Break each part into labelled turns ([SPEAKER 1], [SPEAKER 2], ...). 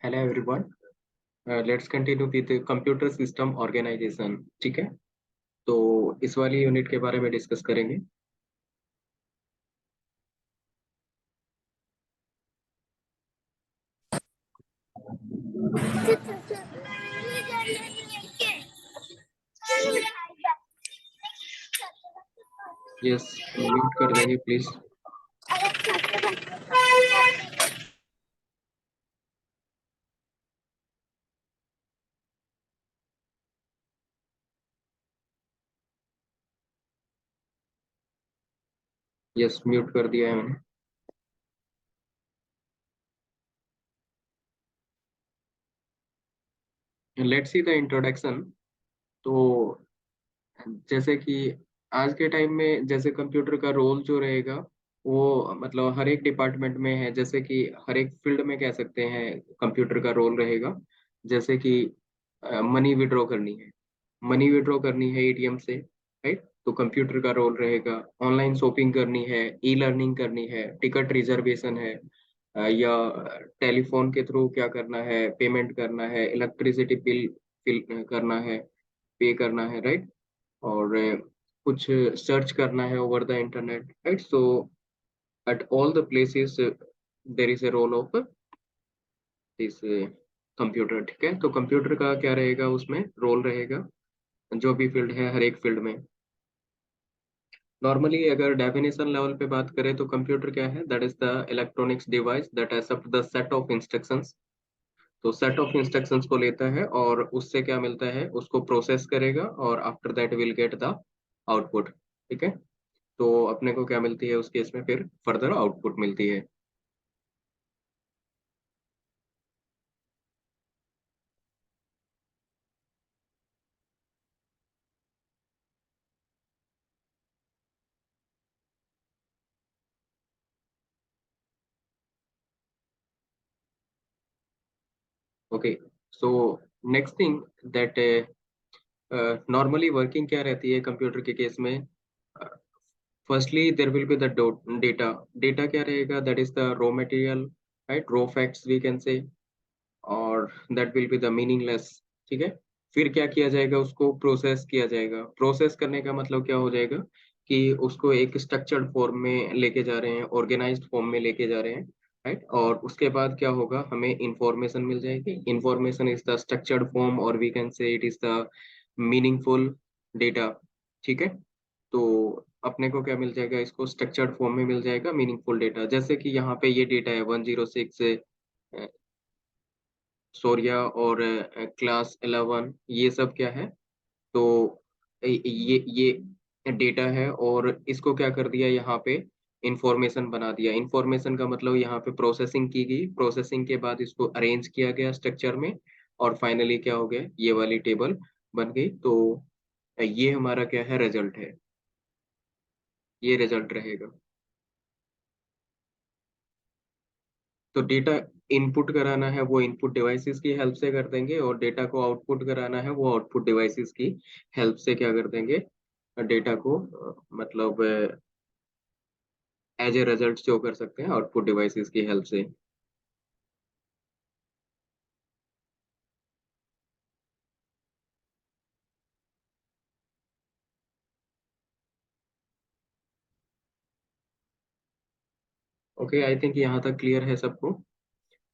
[SPEAKER 1] Hello everyone. Let's continue with computer system organization. ठीक है, तो इस वाली यूनिट के बारे में डिस्कस करेंगे। यस, म्यूट कर देंगे प्लीज। यस, म्यूट कर दिया है मैंने। Let's see the introduction. तो जैसे कि आज के टाइम में जैसे कंप्यूटर का रोल जो रहेगा वो मतलब हर एक डिपार्टमेंट में है। जैसे कि हर एक फील्ड में कह सकते हैं कंप्यूटर का रोल रहेगा। जैसे कि मनी विड्रॉ करनी है, मनी विड्रॉ करनी है एटीएम से, राइट? तो कंप्यूटर का रोल रहेगा। ऑनलाइन शॉपिंग करनी है, ई लर्निंग करनी है, टिकट रिजर्वेशन है, या टेलीफोन के थ्रू क्या करना है, पेमेंट करना है, इलेक्ट्रिसिटी बिल फिल करना है, पे करना है, राइट? और कुछ सर्च करना है over the internet, right? So at all the places there is a role of this computer. ठीक है, तो कंप्यूटर का क्या रहेगा, उसमें रोल रहेगा जो भी फील्ड है, हर एक फील्ड में। नॉर्मली अगर डेफिनेशन लेवल पे बात करें तो कंप्यूटर क्या है, that is the electronics device that accept the set of instructions. तो सेट ऑफ इंस्ट्रक्शंस को लेता है और उससे क्या मिलता है, उसको प्रोसेस करेगा और after that will get the output. ठीक है, तो अपने को क्या मिलती है उस केस में, फिर फर्दर आउटपुट मिलती है। Okay, so next thing that normally working क्या रहती है कंप्यूटर के केस में। Firstly there will be the data. Data क्या रहेगा, that is the raw material, right? Raw facts we can say, और that will be the meaningless. ठीक है, फिर क्या किया जाएगा, उसको प्रोसेस किया जाएगा। प्रोसेस करने का मतलब क्या हो जाएगा कि उसको एक स्ट्रक्चर्ड फॉर्म में लेके जा रहे हैं, ऑर्गेनाइज्ड फॉर्म में लेके जा रहे हैं, राइट? और उसके बाद क्या होगा, हमें इंफॉर्मेशन मिल जाएगी। Information is the structured form, और we can say it is the meaningful data. ठीक है, तो अपने को क्या मिल जाएगा, इसको स्ट्रक्चर्ड फॉर्म में मिल जाएगा मीनिंगफुल डेटा। जैसे कि यहाँ पे ये डेटा है 106 सोरिया और क्लास 11, ये सब क्या है, तो ये डेटा है और इसको क्या कर दिया यहाँ पे, इंफॉर्मेशन बना दिया। इंफॉर्मेशन का मतलब यहाँ पे प्रोसेसिंग की गई, प्रोसेसिंग के बाद इसको अरेंज किया गया स्ट्रक्चर में, और फाइनली क्या हो गया, ये वाली टेबल बन गई। तो ये हमारा क्या है, रिजल्ट है, ये रिजल्ट रहेगा। तो डेटा इनपुट कराना है वो इनपुट डिवाइसेस की हेल्प से कर देंगे, और डेटा को आउटपुट कराना है वो आउटपुट डिवाइसेस की हेल्प से क्या कर देंगे, डेटा को मतलब एज ए रिजल्ट शो कर सकते हैं आउटपुट डिवाइसेस की हेल्प से। ओके, आई थिंक यहाँ तक क्लियर है सबको।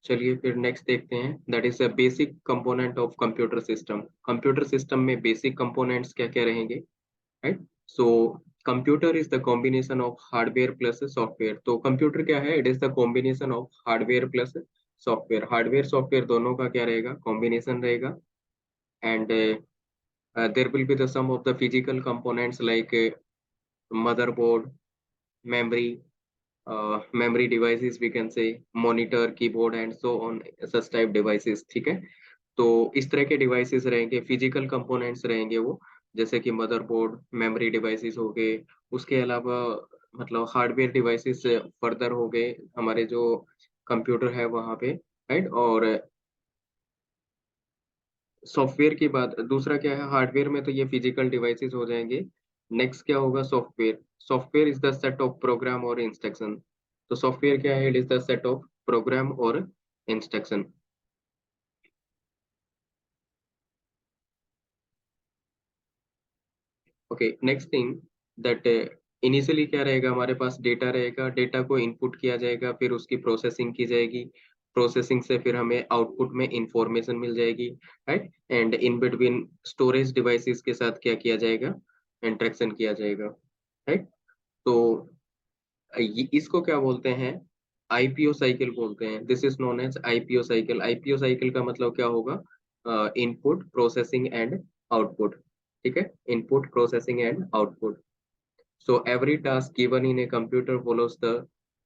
[SPEAKER 1] चलिए फिर नेक्स्ट देखते हैं, that is a basic component of computer system. Computer system में बेसिक कंपोनेंट्स क्या क्या रहेंगे, right? So computer is the combination of hardware plus software. तो कंप्यूटर क्या है, it is the combination of hardware plus software. Hardware software दोनों का क्या रहेगा, कॉम्बिनेशन रहेगा। And there will be the sum of the physical components like motherboard, memory, memory devices we can say, monitor, keyboard and so on, such type devices। ठीक है, तो इस तरह के डिवाइसेस रहेंगे, फिजिकल कंपोनेंट्स रहेंगे वो, जैसे कि मदरबोर्ड, मेमोरी डिवाइसेस हो गए। उसके अलावा मतलब हार्डवेयर डिवाइसेस फर्दर हो गए हमारे जो कंप्यूटर है वहाँ पे, राइट? और सॉफ्टवेयर की बात, दूसरा क्या है, हार्डवेयर में तो ये फिजिकल डिवाइसेस हो जाएंगे। नेक्स्ट क्या होगा, software. Software is the set of program और इंस्ट्रक्शन। तो सॉफ्टवेयर क्या है, it is the set of program और instruction. Okay, next thing that initially क्या रहेगा, हमारे पास डेटा रहेगा, डेटा को इनपुट किया जाएगा, फिर उसकी प्रोसेसिंग की जाएगी, प्रोसेसिंग से फिर हमें आउटपुट में इंफॉर्मेशन मिल जाएगी, right. And in between storage devices के साथ क्या किया जाएगा, इंटरेक्शन किया जाएगा, राइट। तो इसको क्या बोलते हैं, आईपीओ साइकिल बोलते हैं। This is known as IPO cycle. IPO cycle का मतलब क्या होगा, इनपुट प्रोसेसिंग एंड आउटपुट, ठीक है, input processing and output. So every task given in a computer follows the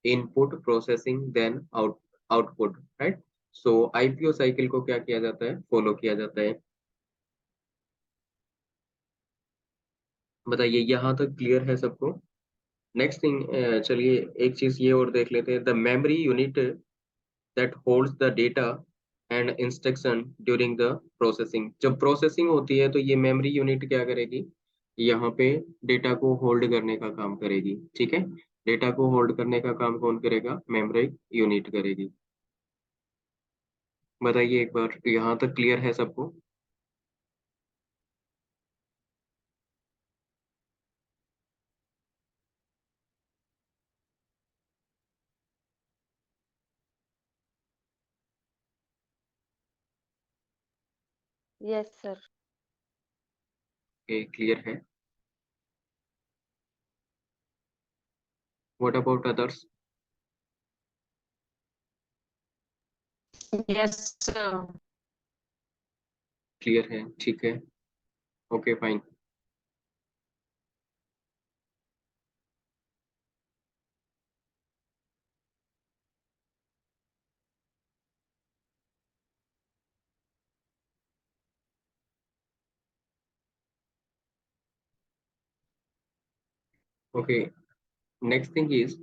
[SPEAKER 1] input processing then output, right? So IPO cycle को क्या किया जाता है, फॉलो किया जाता है। बताइए यहाँ तक क्लियर है सबको। नेक्स्ट थिंग, चलिए एक चीज ये और देख लेते हैं, the memory unit that holds the data and instruction during the processing. जब प्रोसेसिंग होती है तो ये मेमोरी यूनिट क्या करेगी, यहाँ पे डेटा को होल्ड करने का काम करेगी, ठीक है। डेटा को होल्ड करने का काम कौन करेगा, मेमोरी यूनिट करेगी। बताइए एक बार, यहाँ तक क्लियर है सबको।
[SPEAKER 2] Yes, sir.
[SPEAKER 1] क्लियर है। What about others.
[SPEAKER 2] Yes, sir.
[SPEAKER 1] Clear है, ठीक है, okay fine. Okay, next thing is,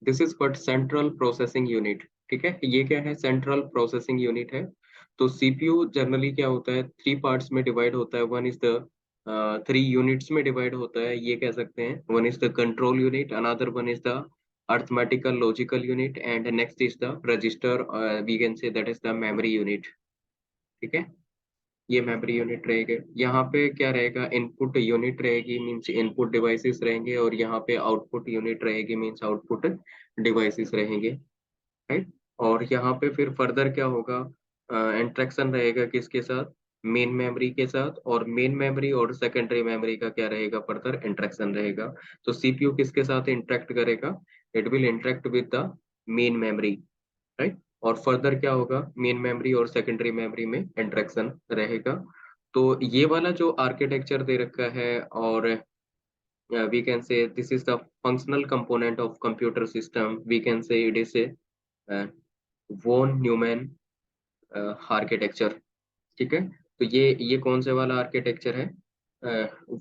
[SPEAKER 1] this is but central processing unit, ठीक है। ये क्या है, सेंट्रल प्रोसेसिंग यूनिट है। तो सीपीयू जनरली क्या होता है, थ्री पार्ट्स में डिवाइड होता है। One is the, three units में डिवाइड होता है, ये कह सकते हैं। One is the control unit, another one is the arithmetical logical unit, and next is the register, we can say that is the memory unit, ठीक है। ये मेमोरी यूनिट रहेगा। यहाँ पे क्या रहेगा, इनपुट यूनिट रहेगी, मीन्स इनपुट डिवाइसेस रहेंगे, और यहाँ पे आउटपुट यूनिट रहेगी, मीन्स आउटपुट डिवाइसेस रहेंगे, राइट। और यहाँ पे फिर फर्दर क्या होगा, इंट्रैक्शन रहेगा किसके साथ, मेन मेमोरी के साथ, और मेन मेमोरी और सेकेंडरी मेमोरी का क्या रहेगा, फर्दर इंट्रैक्शन रहेगा। तो सीपीयू किसके साथ इंटरेक्ट करेगा, it will interact with the main memory, right. और फर्दर क्या होगा, मेन मेमोरी और सेकेंडरी मेमोरी में इंटरेक्शन रहेगा। तो ये वाला जो आर्किटेक्चर दे रखा है, और we can say this is the functional component of computer system, we can say it is a von Neumann architecture, ठीक है। तो ये कौन से वाला आर्किटेक्चर है,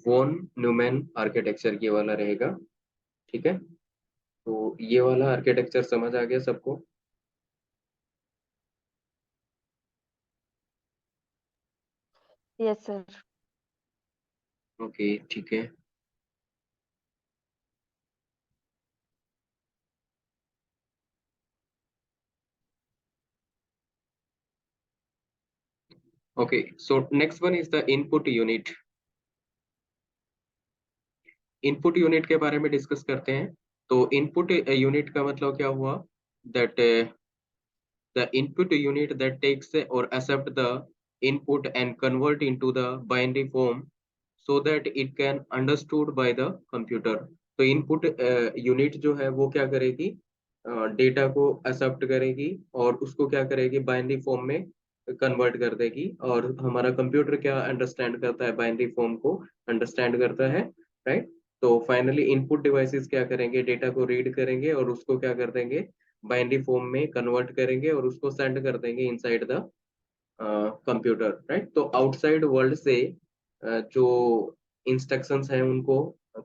[SPEAKER 1] वोन न्यूमैन आर्किटेक्चर ये वाला रहेगा, ठीक है। तो ये वाला आर्किटेक्चर समझ आ गया सबको।
[SPEAKER 2] Yes, sir.
[SPEAKER 1] ओके, ठीक है। Okay, so next one is the input unit. Input unit के बारे में डिस्कस करते हैं। तो इनपुट यूनिट का मतलब क्या हुआ, that the input unit that takes or accept the input and convert into the binary form so that it can understood by the computer। तो इनपुट यूनिट जो है वो क्या करेगी, डेटा को एक्सेप्ट करेगी और उसको क्या करेगी, बाइनरी फॉर्म में कन्वर्ट कर देगी। और हमारा कंप्यूटर क्या अंडरस्टैंड करता है, बाइनरी फॉर्म को अंडरस्टैंड करता है, राइट। तो फाइनली इनपुट डिवाइसेस क्या करेंगे, डेटा को रीड करेंगे और उसको क्या कर देंगे, बाइनरी फॉर्म में कन्वर्ट करेंगे और उसको सेंड कर देंगे इनसाइड द कंप्यूटर, राइट। तो आउटसाइड वर्ल्ड से जो इंस्ट्रक्शंस हैं उनको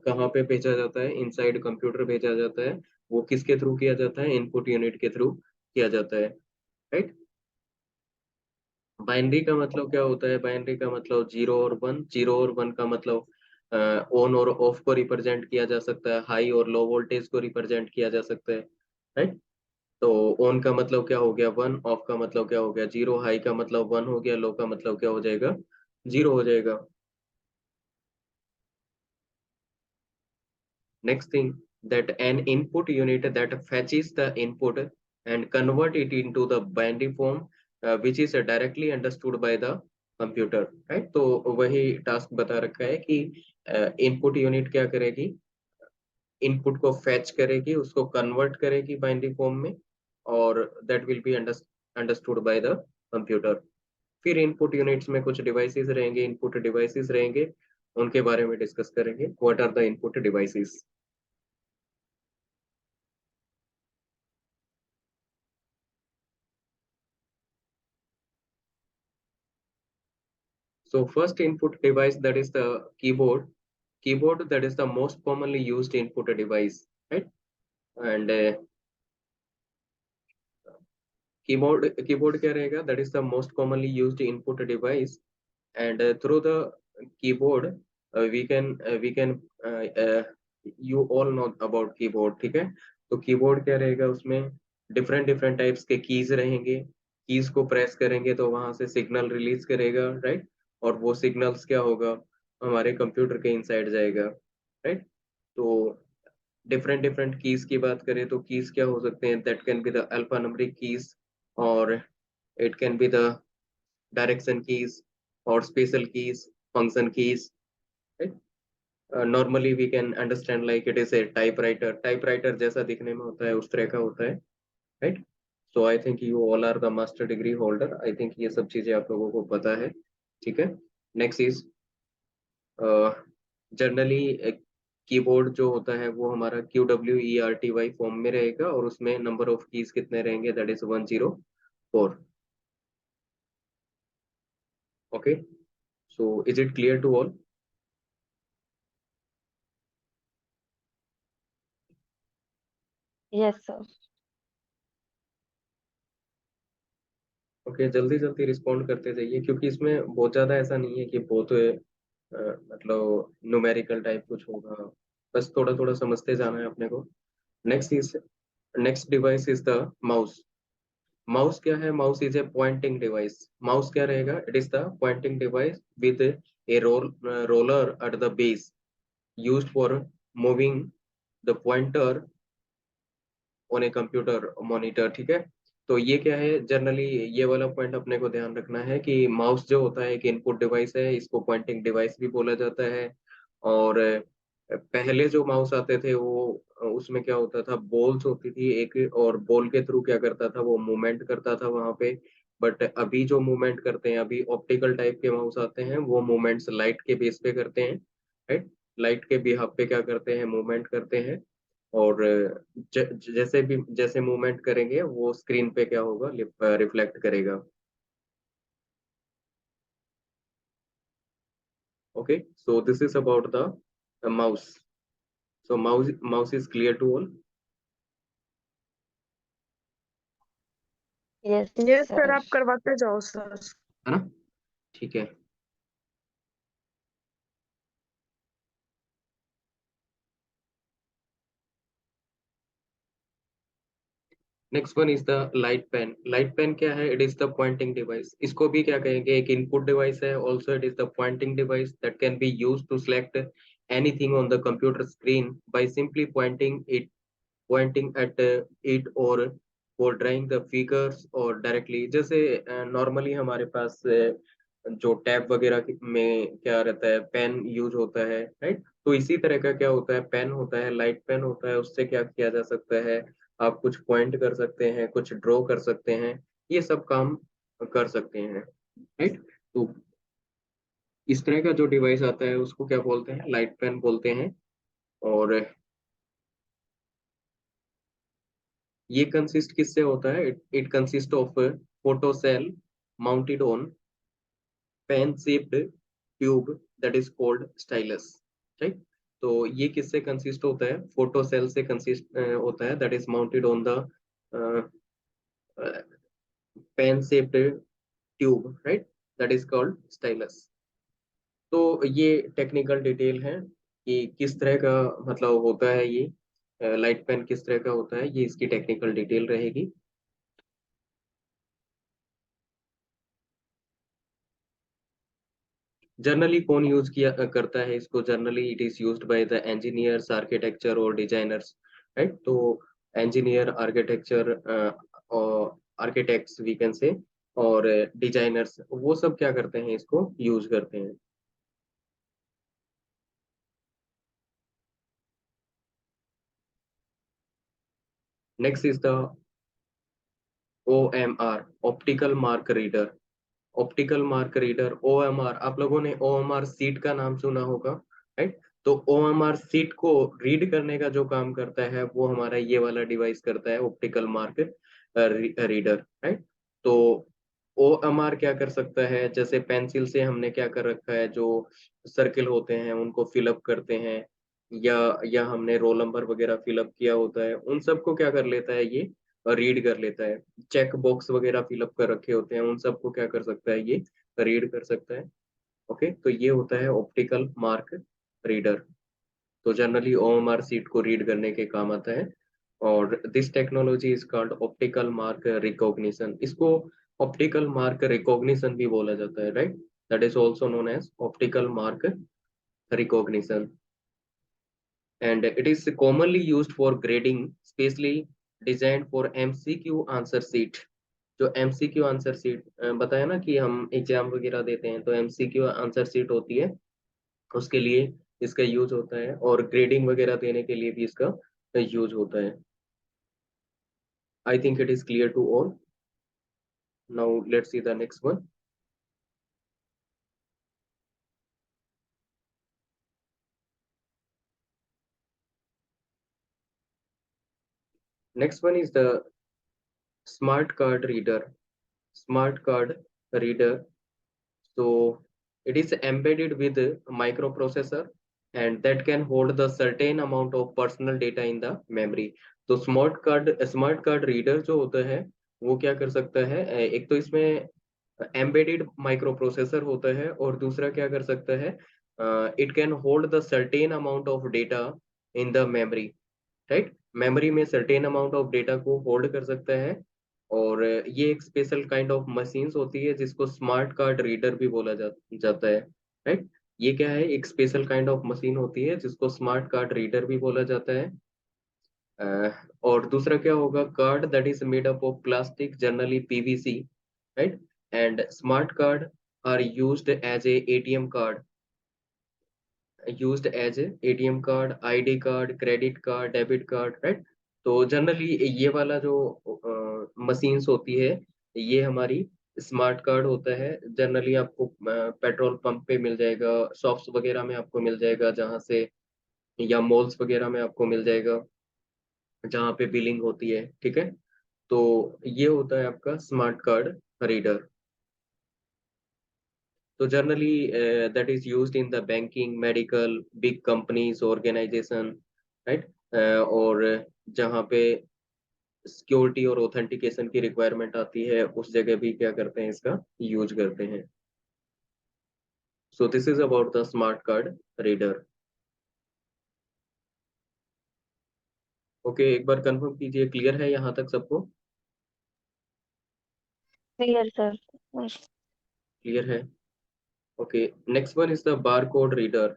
[SPEAKER 1] कहाँ पे भेजा जाता है, इनसाइड कंप्यूटर भेजा जाता है। वो किसके थ्रू किया जाता है, इनपुट यूनिट के थ्रू किया जाता है, राइट। बाइनरी का मतलब क्या होता है, बाइनरी का मतलब जीरो और वन। जीरो और वन का मतलब ऑन और ऑफ को रिप्रेजेंट किया जा सकता है, हाई और लो वोल्टेज को रिप्रेजेंट किया जा सकता है, राइट। तो ऑन का मतलब क्या हो गया 1, ऑफ का मतलब क्या हो गया 0, हाई का मतलब 1 हो गया, लो का मतलब क्या हो जाएगा 0 हो जाएगा। Next thing, that an input unit that fetches the input and convert it into the binary form, which is directly understood by the computer, right? तो वही टास्क बता रखा है कि इनपुट यूनिट क्या करेगी, इनपुट को फैच करेगी, उसको कन्वर्ट करेगी बाइनरी फॉर्म में, और that will be understood by the computer. फिर इनपुट यूनिट्स में कुछ डिवाइसेस रहेंगे, इनपुट डिवाइसेस रहेंगे, उनके बारे में डिस्कस करेंगे, what are the input devices. So first input device, that is the keyboard. Keyboard, that is the most commonly used input device, right? And keyboard क्या रहेगा? That is the most commonly used input device, and through the keyboard we can you all know about keyboard, ठीक है? तो keyboard क्या रहेगा, उसमें different different types के keys रहेंगे, कीज को प्रेस करेंगे तो वहां से सिग्नल रिलीज करेगा, राइट? और वो सिग्नल्स क्या होगा, हमारे कंप्यूटर के इनसाइड जाएगा, राइट? तो डिफरेंट डिफरेंट कीज की बात करें तो कीज क्या हो सकते हैं, that can be the alpha numeric keys, और it can be the direction keys, और special keys, function keys, right? Normally we can understand like it is a typewriter, typewriter जैसा दिखने में होता है, उस तरह का होता है, right? So I think you all are the master degree holder, I think ये सब चीजें आप लोगों को पता है, ठीक है? नेक्स्ट इज, जनरली कीबोर्ड जो होता है वो हमारा QWERTY फॉर्म में रहेगा, और उसमें नंबर ऑफ कीज कितने रहेंगे, that is 104। Okay, so is it clear to all?
[SPEAKER 2] Yes, sir.
[SPEAKER 1] Okay, जल्दी जल्दी रिस्पॉन्ड करते जाइए, क्योंकि इसमें बहुत ज्यादा ऐसा नहीं है कि बहुत मतलब न्यूमेरिकल टाइप कुछ होगा, बस थोड़ा थोड़ा समझते जाना है अपने को। Next is, next device is the mouse. Mouse क्या है? Mouse is a pointing device. Mouse क्या रहेगा? It is the pointing device with a roller at the base, used for moving the pointer on a computer monitor, ठीक है? तो ये क्या है, जनरली ये वाला पॉइंट अपने को ध्यान रखना है कि माउस जो होता है एक इनपुट डिवाइस है, इसको पॉइंटिंग डिवाइस भी बोला जाता है। और पहले जो माउस आते थे वो उसमें क्या होता था, बॉल्स होती थी एक, और बॉल के थ्रू क्या करता था, वो मूवमेंट करता था वहां पे। बट अभी जो मूवमेंट करते हैं, अभी ऑप्टिकल टाइप के माउस आते हैं, वो मूवमेंट्स लाइट के बेस पे करते हैं, राइट? लाइट के बिहाफ पे क्या करते हैं, मूवमेंट करते हैं। और जैसे भी जैसे मूवमेंट करेंगे वो स्क्रीन पे क्या होगा, रिफ्लेक्ट करेगा। Okay, so this is about the mouse. So mouse is clear to all,
[SPEAKER 2] Yes,
[SPEAKER 3] yes sir,
[SPEAKER 2] sir.
[SPEAKER 3] आप करवाते जाओ सर।
[SPEAKER 1] है ना? ठीक है। Next one is the light pen. Light pen क्या है? It is the pointing device. इसको भी क्या कहेंगे, एक इनपुट डिवाइस है, also it is the pointing device that can be use to select anything on the computer screen by simply pointing at it, or for drawing the figures or directly, जैसे normally हमारे पास जो tab वगैरह में क्या रहता है, pen use होता है, राइट? तो इसी तरह का क्या होता है, पेन होता है, लाइट पेन होता है, उससे क्या किया जा सकता है, आप कुछ पॉइंट कर सकते हैं, कुछ ड्रॉ कर सकते हैं, ये सब काम कर सकते हैं, राइट? तो इस तरह का जो डिवाइस आता है उसको क्या बोलते हैं, लाइट पेन बोलते हैं। और ये कंसिस्ट किससे होता है, it consist of photo cell mounted on pen shaped tube, that is called stylus, right? तो ये किससे कंसिस्ट होता है, फोटो सेल से कंसिस्ट होता है, that is mounted on the pen shaped tube, right? That is called stylus. तो ये टेक्निकल डिटेल है कि किस तरह का मतलब होता है ये। लाइट पेन किस तरह का होता है, ये इसकी टेक्निकल डिटेल रहेगी। जनरली कौन यूज किया करता है इसको, generally it is used by the engineers, architecture और डिजाइनर्स, राइट। तो इंजीनियर, आर्किटेक्चर और आर्किटेक्ट्स वी कैन से, और डिजाइनर्स, वो सब क्या करते हैं, इसको यूज करते हैं। Next is the OMR, optical mark reader. Optical mark reader, OMR, आप लोगों ने OMR सीट का नाम सुना होगा, राइट। तो OMR सीट को रीड करने का जो काम करता है वो हमारा ये वाला डिवाइस करता है, ऑप्टिकल मार्क रीडर, राइट। तो OMR क्या कर सकता है, जैसे पेंसिल से हमने क्या कर रखा है, जो सर्किल होते हैं उनको फिलअप करते हैं, या हमने रोल नंबर वगैरह फिलअप किया होता है, उन सबको क्या कर लेता है ये, रीड कर लेता है। चेक बॉक्स वगैरह फिलअप कर रखे होते हैं, उन सबको क्या कर सकता है ये, रीड कर सकता है। ओके, तो ये होता है ऑप्टिकल मार्क रीडर। तो जनरली OMR सीट को रीड करने के काम आता है। और this technology is called optical mark recognition, इसको ऑप्टिकल मार्क रिकॉग्निशन भी बोला जाता है, right. That is also known as optical mark recognition, and it is commonly used for grading, specially designed for MCQ answer sheet. जो MCQ answer sheet बताया ना कि हम एग्जाम वगैरह देते हैं, तो MCQ आंसर सीट होती है, उसके लिए इसका यूज होता है, और ग्रेडिंग वगैरह देने के लिए भी इसका यूज होता है। I think it is clear to all. Now let's see the next one. Next one is the smart card reader. Smart card reader, so it is embedded with a microprocessor and that can hold the certain amount of personal data in the memory। तो smart card reader जो होता है वो क्या कर सकता है, एक तो इसमें एम्बेडेड माइक्रो प्रोसेसर होता है, और दूसरा क्या कर सकता है, it can hold the certain amount of data in the memory, right. Memory में सर्टेन अमाउंट ऑफ डेटा को होल्ड कर सकता है। और ये एक स्पेशल काइंड ऑफ मशीन्स होती है जिसको स्मार्ट कार्ड रीडर भी बोला जाता है, राइट। ये क्या है, एक स्पेशल काइंड ऑफ मशीन होती है जिसको स्मार्ट कार्ड रीडर भी बोला जाता है। और दूसरा क्या होगा, card that is made up of plastic, generally PVC, right. And smart card are used as a ATM card, used as a ATM card, ID card, credit card, debit card, right. तो generally ये वाला जो machines होती है, ये हमारी smart card होता है। जनरली आपको पेट्रोल पंप पे मिल जाएगा, शॉप्स वगैरह में आपको मिल जाएगा जहाँ से, या मॉल्स वगैरह में आपको मिल जाएगा जहाँ पे बिलिंग होती है, ठीक है। तो ये होता है आपका स्मार्ट कार्ड रीडर। तो generally that is used in the banking, medical, big companies, organization, right. और जहाँ पे सिक्योरिटी और ऑथेंटिकेशन की रिक्वायरमेंट आती है, उस जगह भी क्या करते हैं, इसका यूज करते हैं। सो this is about the smart card reader. Okay, एक बार कंफर्म कीजिए, क्लियर है यहाँ तक सबको?
[SPEAKER 2] Clear, sir.
[SPEAKER 1] क्लियर है। Okay, next one is the bar code reader.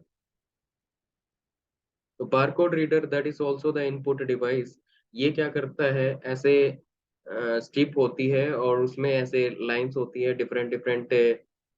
[SPEAKER 1] तो barcode reader that is also the input device. ये क्या करता है, ऐसे स्ट्रिप होती है और उसमें ऐसे लाइंस होती है, डिफरेंट डिफरेंट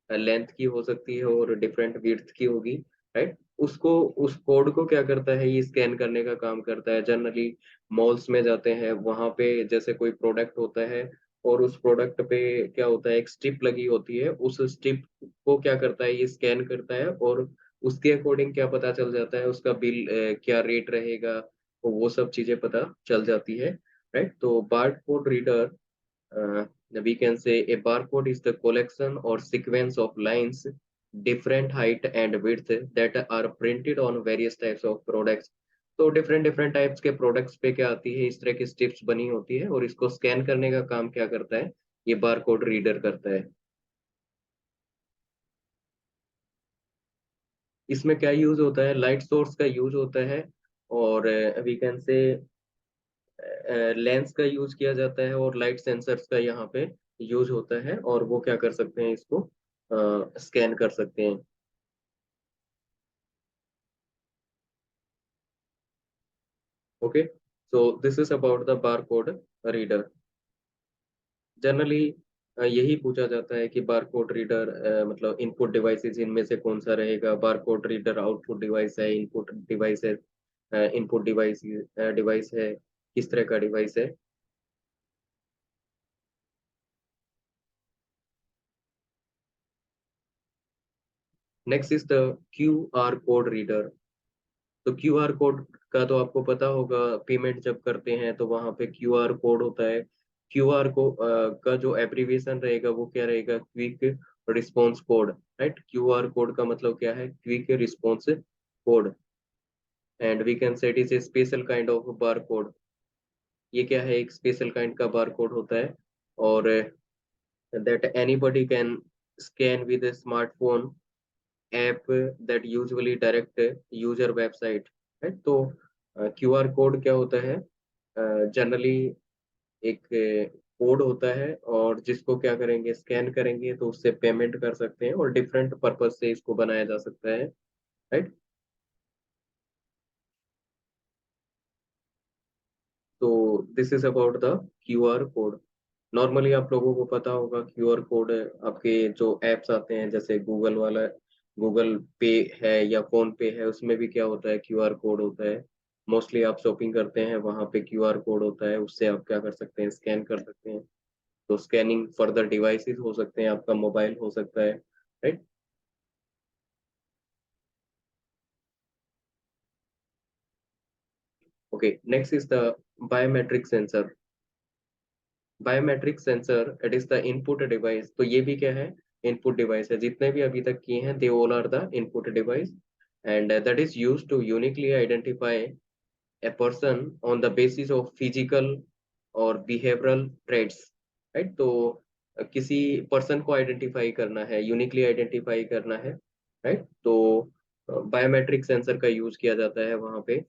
[SPEAKER 1] लेंथ की हो सकती है और डिफरेंट विड्थ की होगी, राइट। उसको, उस कोड को क्या करता है, ये स्कैन करने का काम करता है। जनरली मॉल्स में जाते हैं, वहां पे जैसे कोई प्रोडक्ट होता है, और उस प्रोडक्ट पे क्या होता है, एक स्ट्रिप लगी होती है, उस स्ट्रिप को क्या करता है, ये स्कैन करता है, और उसके अकॉर्डिंग क्या पता चल जाता है, उसका बिल क्या रेट रहेगा, तो वो सब चीजें पता चल जाती है, राइट। तो barcode reader, we can say a barcode is the collection or sequence of lines, different height and width, that are printed on various types of products। तो डिफरेंट डिफरेंट टाइप्स के प्रोडक्ट्स पे क्या आती है, इस तरह की स्ट्रिप्स बनी होती है, और इसको स्कैन करने का काम क्या करता है, ये बारकोड रीडर करता है। इसमें क्या यूज होता है, लाइट सोर्स का यूज होता है, और वी कैन से लेंस का यूज किया जाता है और लाइट सेंसर्स का यहाँ पे यूज होता है, और वो क्या कर सकते हैं, इसको स्कैन कर सकते हैं। Okay, so this is about the bar code reader. Generally यही पूछा जाता है कि बार कोड रीडर मतलब इनपुट डिवाइसेस इनमें से कौन सा रहेगा। बार कोड रीडर आउटपुट डिवाइस है, इनपुट डिवाइस है, इनपुट डिवाइस डिवाइस है, किस तरह का डिवाइस है। Next is the Q R code reader. तो क्यू आर कोड का तो आपको पता होगा, पेमेंट जब करते हैं तो वहां पे क्यू आर कोड होता है। क्यू आर को का जो एब्रीविएशन रहेगा वो क्या रहेगा, quick response code. Right, Q R code का मतलब क्या है, quick response code. And we can say it is a special kind of bar code. ये क्या है, एक स्पेशल काइंड का बार कोड होता है, और that anybody can scan with a smartphone app that usually direct user website. है तो क्यू आर कोड क्या होता है, जनरली एक कोड होता है, और जिसको क्या करेंगे, स्कैन करेंगे तो उससे पेमेंट कर सकते हैं, और डिफरेंट पर्पज से इसको बनाया जा सकता है। राइट, तो this is about the Q R code. Normally आप लोगों को पता होगा क्यू आर कोड, आपके जो एप्स आते हैं जैसे गूगल वाला, गूगल पे है या फोन पे है, उसमें भी क्या होता है, क्यू आर कोड होता है। मोस्टली आप शॉपिंग करते हैं वहां पे क्यू आर कोड होता है, उससे आप क्या कर सकते हैं, स्कैन कर सकते हैं। तो स्कैनिंग फर्दर डिवाइसेस हो सकते हैं, आपका मोबाइल हो सकता है। Right, okay, next is the biometric sensor. Biometric sensor it is the input device. तो ये भी क्या है, इनपुट डिवाइस है। जितने भी अभी तक किए हैं they all are the input device, and that is used to uniquely identify a person on the basis of physical और behavioral traits। राइट, तो किसी पर्सन को आइडेंटिफाई करना है, यूनिकली आइडेंटिफाई करना है। राइट, तो बायोमेट्रिक सेंसर का यूज किया जाता है वहाँ पे।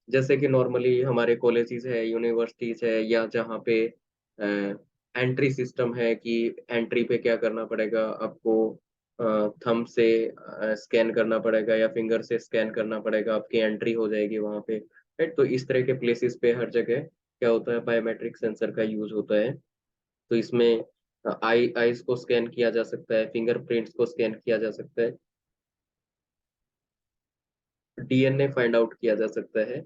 [SPEAKER 1] जैसे कि नॉर्मली हमारे कॉलेजेस है, यूनिवर्सिटीज है, या जहाँ पे एंट्री सिस्टम है कि एंट्री पे क्या करना पड़ेगा आपको, थंब से स्कैन करना पड़ेगा या फिंगर से स्कैन करना पड़ेगा, आपकी एंट्री हो जाएगी वहाँ पे। राइट, तो इस तरह के प्लेसेस पे हर जगह क्या होता है, बायोमेट्रिक सेंसर का यूज होता है। तो इसमें आईज को स्कैन किया जा सकता है, फिंगरप्रिंट्स को स्कैन किया जा सकता है, डीएनए फाइंड आउट किया जा सकता है।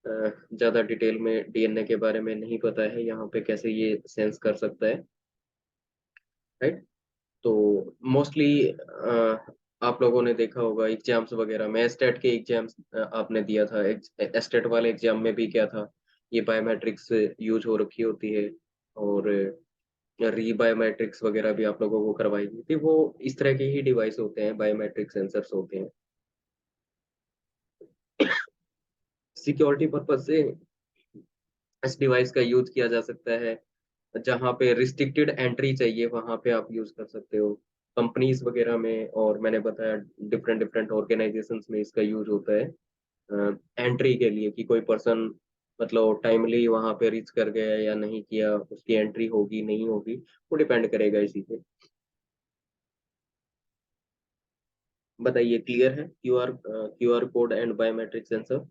[SPEAKER 1] ज्यादा डिटेल में डीएनए के बारे में नहीं पता है यहाँ पे कैसे ये सेंस कर सकता है। राइट, तो मोस्टली आप लोगों ने देखा होगा एग्जाम्स वगैरह में, स्टेट के एग्जाम्स आपने दिया था, स्टेट वाले एग्जाम में भी क्या था, ये बायोमेट्रिक्स यूज हो रखी होती है, और री बायोमेट्रिक्स वगैरह भी आप लोगों को करवाई गई थी। वो इस तरह के ही डिवाइस होते हैं, बायोमेट्रिक सेंसर्स होते हैं। सिक्योरिटी पर्पज से इस डिवाइस का यूज किया जा सकता है। जहाँ पे रिस्ट्रिक्टेड एंट्री चाहिए वहां पे आप यूज कर सकते हो, कंपनीज वगैरह में, और मैंने बताया डिफरेंट डिफरेंट ऑर्गेनाइजेशंस में इसका यूज होता है एंट्री के लिए, कि कोई पर्सन मतलब टाइमली वहां पे रीच कर गया या नहीं किया, उसकी एंट्री होगी नहीं होगी, वो डिपेंड करेगा इसी पे। बताइए, क्लियर है Q R code and biometric sensor.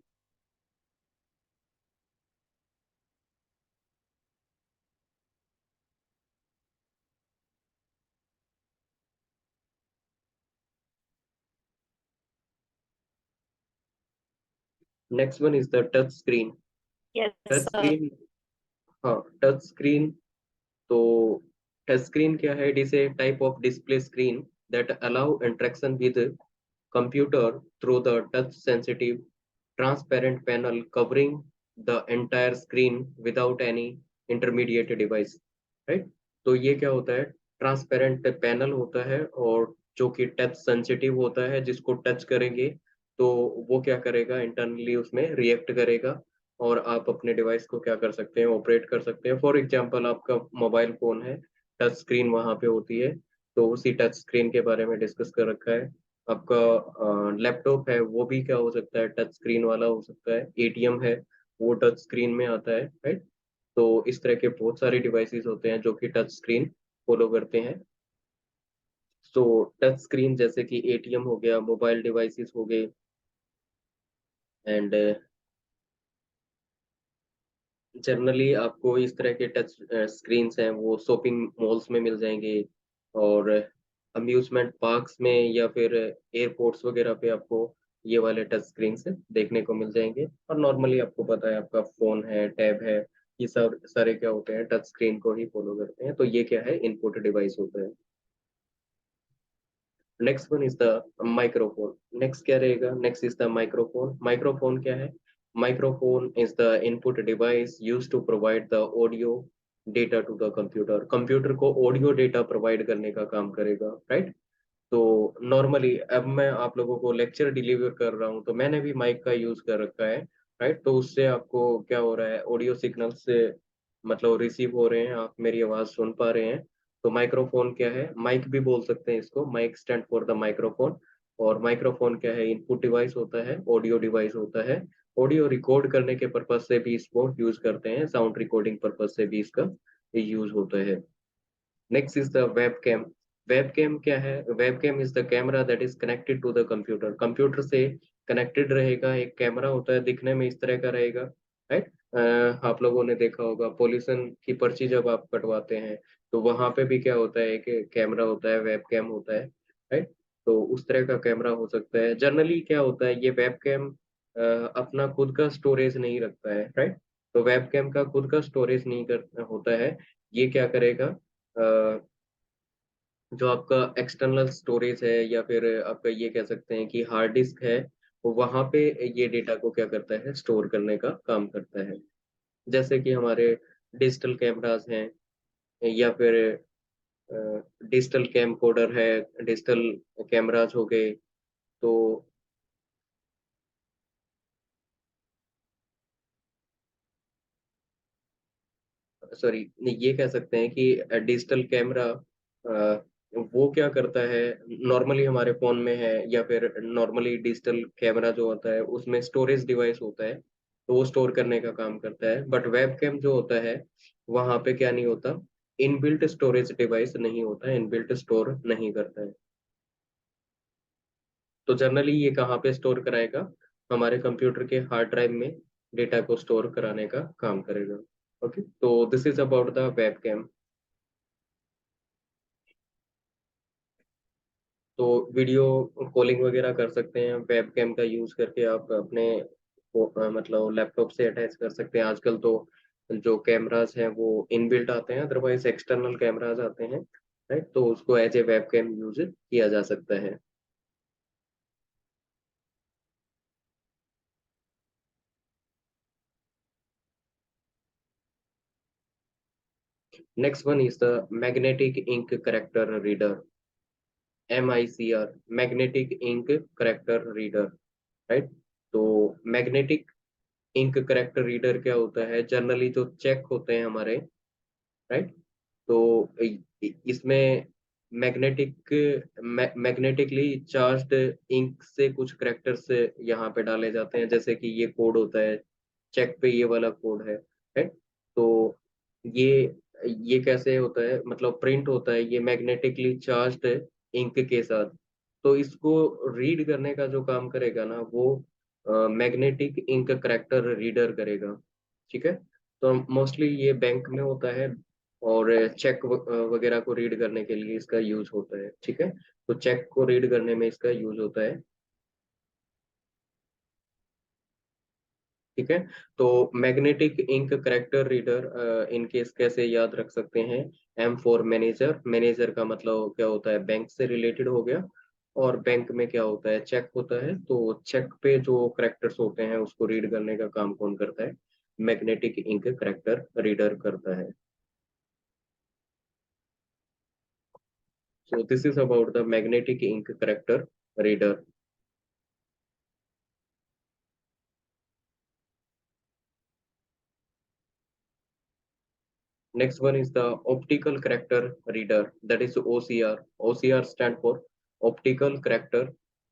[SPEAKER 1] Next one is the touch screen.
[SPEAKER 2] Yes,
[SPEAKER 1] touch
[SPEAKER 2] sir.
[SPEAKER 1] Screen, हाँ, टच स्क्रीन। तो टच स्क्रीन क्या है, it is A type of display screen that allow interaction with computer through the touch sensitive transparent panel covering the entire screen without any intermediate device। Right, तो ये क्या होता है, transparent panel होता है, और जो कि टच सेंसिटिव होता है, जिसको टच करेंगे तो वो क्या करेगा, इंटरनली उसमें रिएक्ट करेगा, और आप अपने डिवाइस को क्या कर सकते हैं, ऑपरेट कर सकते हैं। फॉर एग्जांपल आपका मोबाइल फोन है, टच स्क्रीन वहां पे होती है, तो उसी टच स्क्रीन के बारे में डिस्कस कर रखा है। आपका लैपटॉप है वो भी क्या हो सकता है, टच स्क्रीन वाला हो सकता है। एटीएम है वो टच स्क्रीन में आता है, राइट। तो इस तरह के बहुत सारे डिवाइसेस होते हैं जो कि टच स्क्रीन फॉलो करते हैं। तो टच स्क्रीन जैसे कि एटीएम हो गया, मोबाइल डिवाइसेस हो गए, एंड जनरली आपको इस तरह के टच स्क्रीन्स हैं वो शॉपिंग मॉल्स में मिल जाएंगे, और अम्यूजमेंट पार्क्स में या फिर एयरपोर्ट्स वगैरह पे आपको ये वाले टच स्क्रीन से देखने को मिल जाएंगे। और नॉर्मली आपको पता है आपका फोन है, टैब है, ये सब सारे क्या होते हैं, टच स्क्रीन को ही फॉलो करते हैं। तो ये क्या है, इनपुट डिवाइस होता है। Next one is the microphone. Next क्या रहेगा, next is the microphone. Microphone क्या है, microphone is the input device use to provide the audio data to the computer. Computer को ऑडियो डेटा प्रोवाइड करने का काम करेगा, राइट। तो नॉर्मली अब मैं आप लोगों को लेक्चर डिलीवर कर रहा हूँ तो मैंने भी माइक का यूज कर रखा है, राइट। तो उससे आपको क्या हो रहा है, ऑडियो सिग्नल से मतलब रिसीव हो रहे हैं, आप मेरी आवाज सुन पा रहे हैं। तो माइक्रोफोन क्या है, माइक भी बोल सकते हैं इसको, mic stand for the microphone. और माइक्रोफोन क्या है, इनपुट डिवाइस होता है, ऑडियो डिवाइस होता है। ऑडियो रिकॉर्ड करने के पर्पज से भी इसको यूज करते हैं, साउंड रिकॉर्डिंग पर्पज से भी इसका यूज होता है। Next is the webcam. Webcam क्या है, webcam is the camera that is connected to the computer. Computer से कनेक्टेड रहेगा, एक कैमरा होता है, दिखने में इस तरह का रहेगा, राइट। आप लोगों ने देखा होगा पॉल्यूशन की पर्ची जब आप कटवाते हैं तो वहां पे भी क्या होता है, एक कैमरा होता है, वेबकैम होता है, राइट। तो उस तरह का कैमरा हो सकता है। जनरली क्या होता है, ये वेबकैम अपना खुद का स्टोरेज नहीं रखता है, राइट। तो वेबकैम का खुद का स्टोरेज नहीं कर होता है। ये क्या करेगा, जो आपका एक्सटर्नल स्टोरेज है या फिर आपका ये कह सकते हैं कि हार्ड डिस्क है, वो वहां पे ये डेटा को क्या करता है, स्टोर करने का काम करता है। जैसे कि हमारे डिजिटल कैमरास हैं, या फिर डिजिटल कैमकोडर है, डिजिटल कैमरास हो गए। तो सॉरी, ये कह सकते हैं कि डिजिटल कैमरा वो क्या करता है, नॉर्मली हमारे फोन में है, या फिर नॉर्मली डिजिटल कैमरा जो होता है उसमें स्टोरेज डिवाइस होता है, तो वो स्टोर करने का काम करता है। बट वेबकैम जो होता है वहां पे क्या नहीं होता, इनबिल्ट स्टोरेज डिवाइस नहीं होता है, इनबिल्ट स्टोर नहीं करता है। तो जनरली ये कहाँ पे स्टोर कराएगा, हमारे कंप्यूटर के हार्ड ड्राइव में डेटा को स्टोर कराने का काम करेगा। ओके, तो this is about the webcam. तो वीडियो कॉलिंग वगैरह कर सकते हैं वेबकैम का यूज करके, आप अपने मतलब लैपटॉप से अटैच कर सकते हैं। आजकल तो जो कैमरास हैं वो इनबिल्ट आते हैं, अदरवाइज एक्सटर्नल कैमरास आते हैं, राइट। तो उसको एज ए वेबकैम यूज किया जा सकता है। Next one is the magnetic ink character reader, MICR, magnetic ink character reader, right. तो मैग्नेटिक इंक करेक्टर रीडर क्या होता है, जनरली जो चेक होते हैं हमारे, राइट। तो इसमें मैग्नेटिक मैग्नेटिकली चार्ज्ड इंक से कुछ करेक्टर्स यहाँ पे डाले जाते हैं, जैसे कि ये कोड होता है, चेक पे ये वाला कोड है, राइट। तो ये ये कैसे होता है, मतलब प्रिंट होता है ये मैग्नेटिकली चार्ज्ड इंक के साथ। तो इसको रीड करने का जो काम करेगा ना वो मैग्नेटिक इंक करेक्टर रीडर करेगा, ठीक है। तो मोस्टली ये बैंक में होता है, और चेक वगैरह को रीड करने के लिए इसका यूज होता है, ठीक है। तो चेक को रीड करने में इसका यूज होता है, ठीक है। तो magnetic ink character reader in case कैसे याद रख सकते हैं, M फॉर मैनेजर। मैनेजर का मतलब क्या होता है, बैंक से रिलेटेड हो गया। और बैंक में क्या होता है, चेक होता है। तो चेक पे जो करेक्टर्स होते हैं उसको रीड करने का काम कौन करता है, मैग्नेटिक इंक करेक्टर रीडर करता है। So this is about the magnetic ink character reader. Next one is the optical character reader, that is OCR. OCR stand for optical character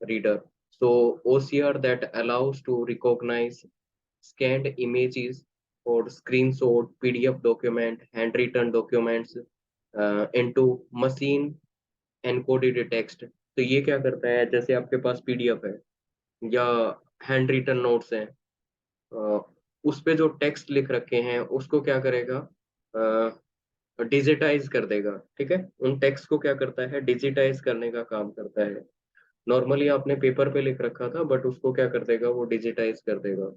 [SPEAKER 1] reader. So OCR that allows to recognize scanned images or screenshot, PDF document, handwritten documents into machine encoded text. तो ये क्या करता है, जैसे आपके पास PDF है या hand written notes हैं, अ, उस पे जो टेक्स्ट लिख रखे हैं उसको क्या करेगा, डिजिटाइज कर देगा। ठीक है, उन टेक्स्ट को क्या करता है, डिजिटाइज करने का काम करता है। नॉर्मली आपने पेपर पे लिख रखा था, बट उसको क्या कर देगा, वो डिजिटाइज कर देगा।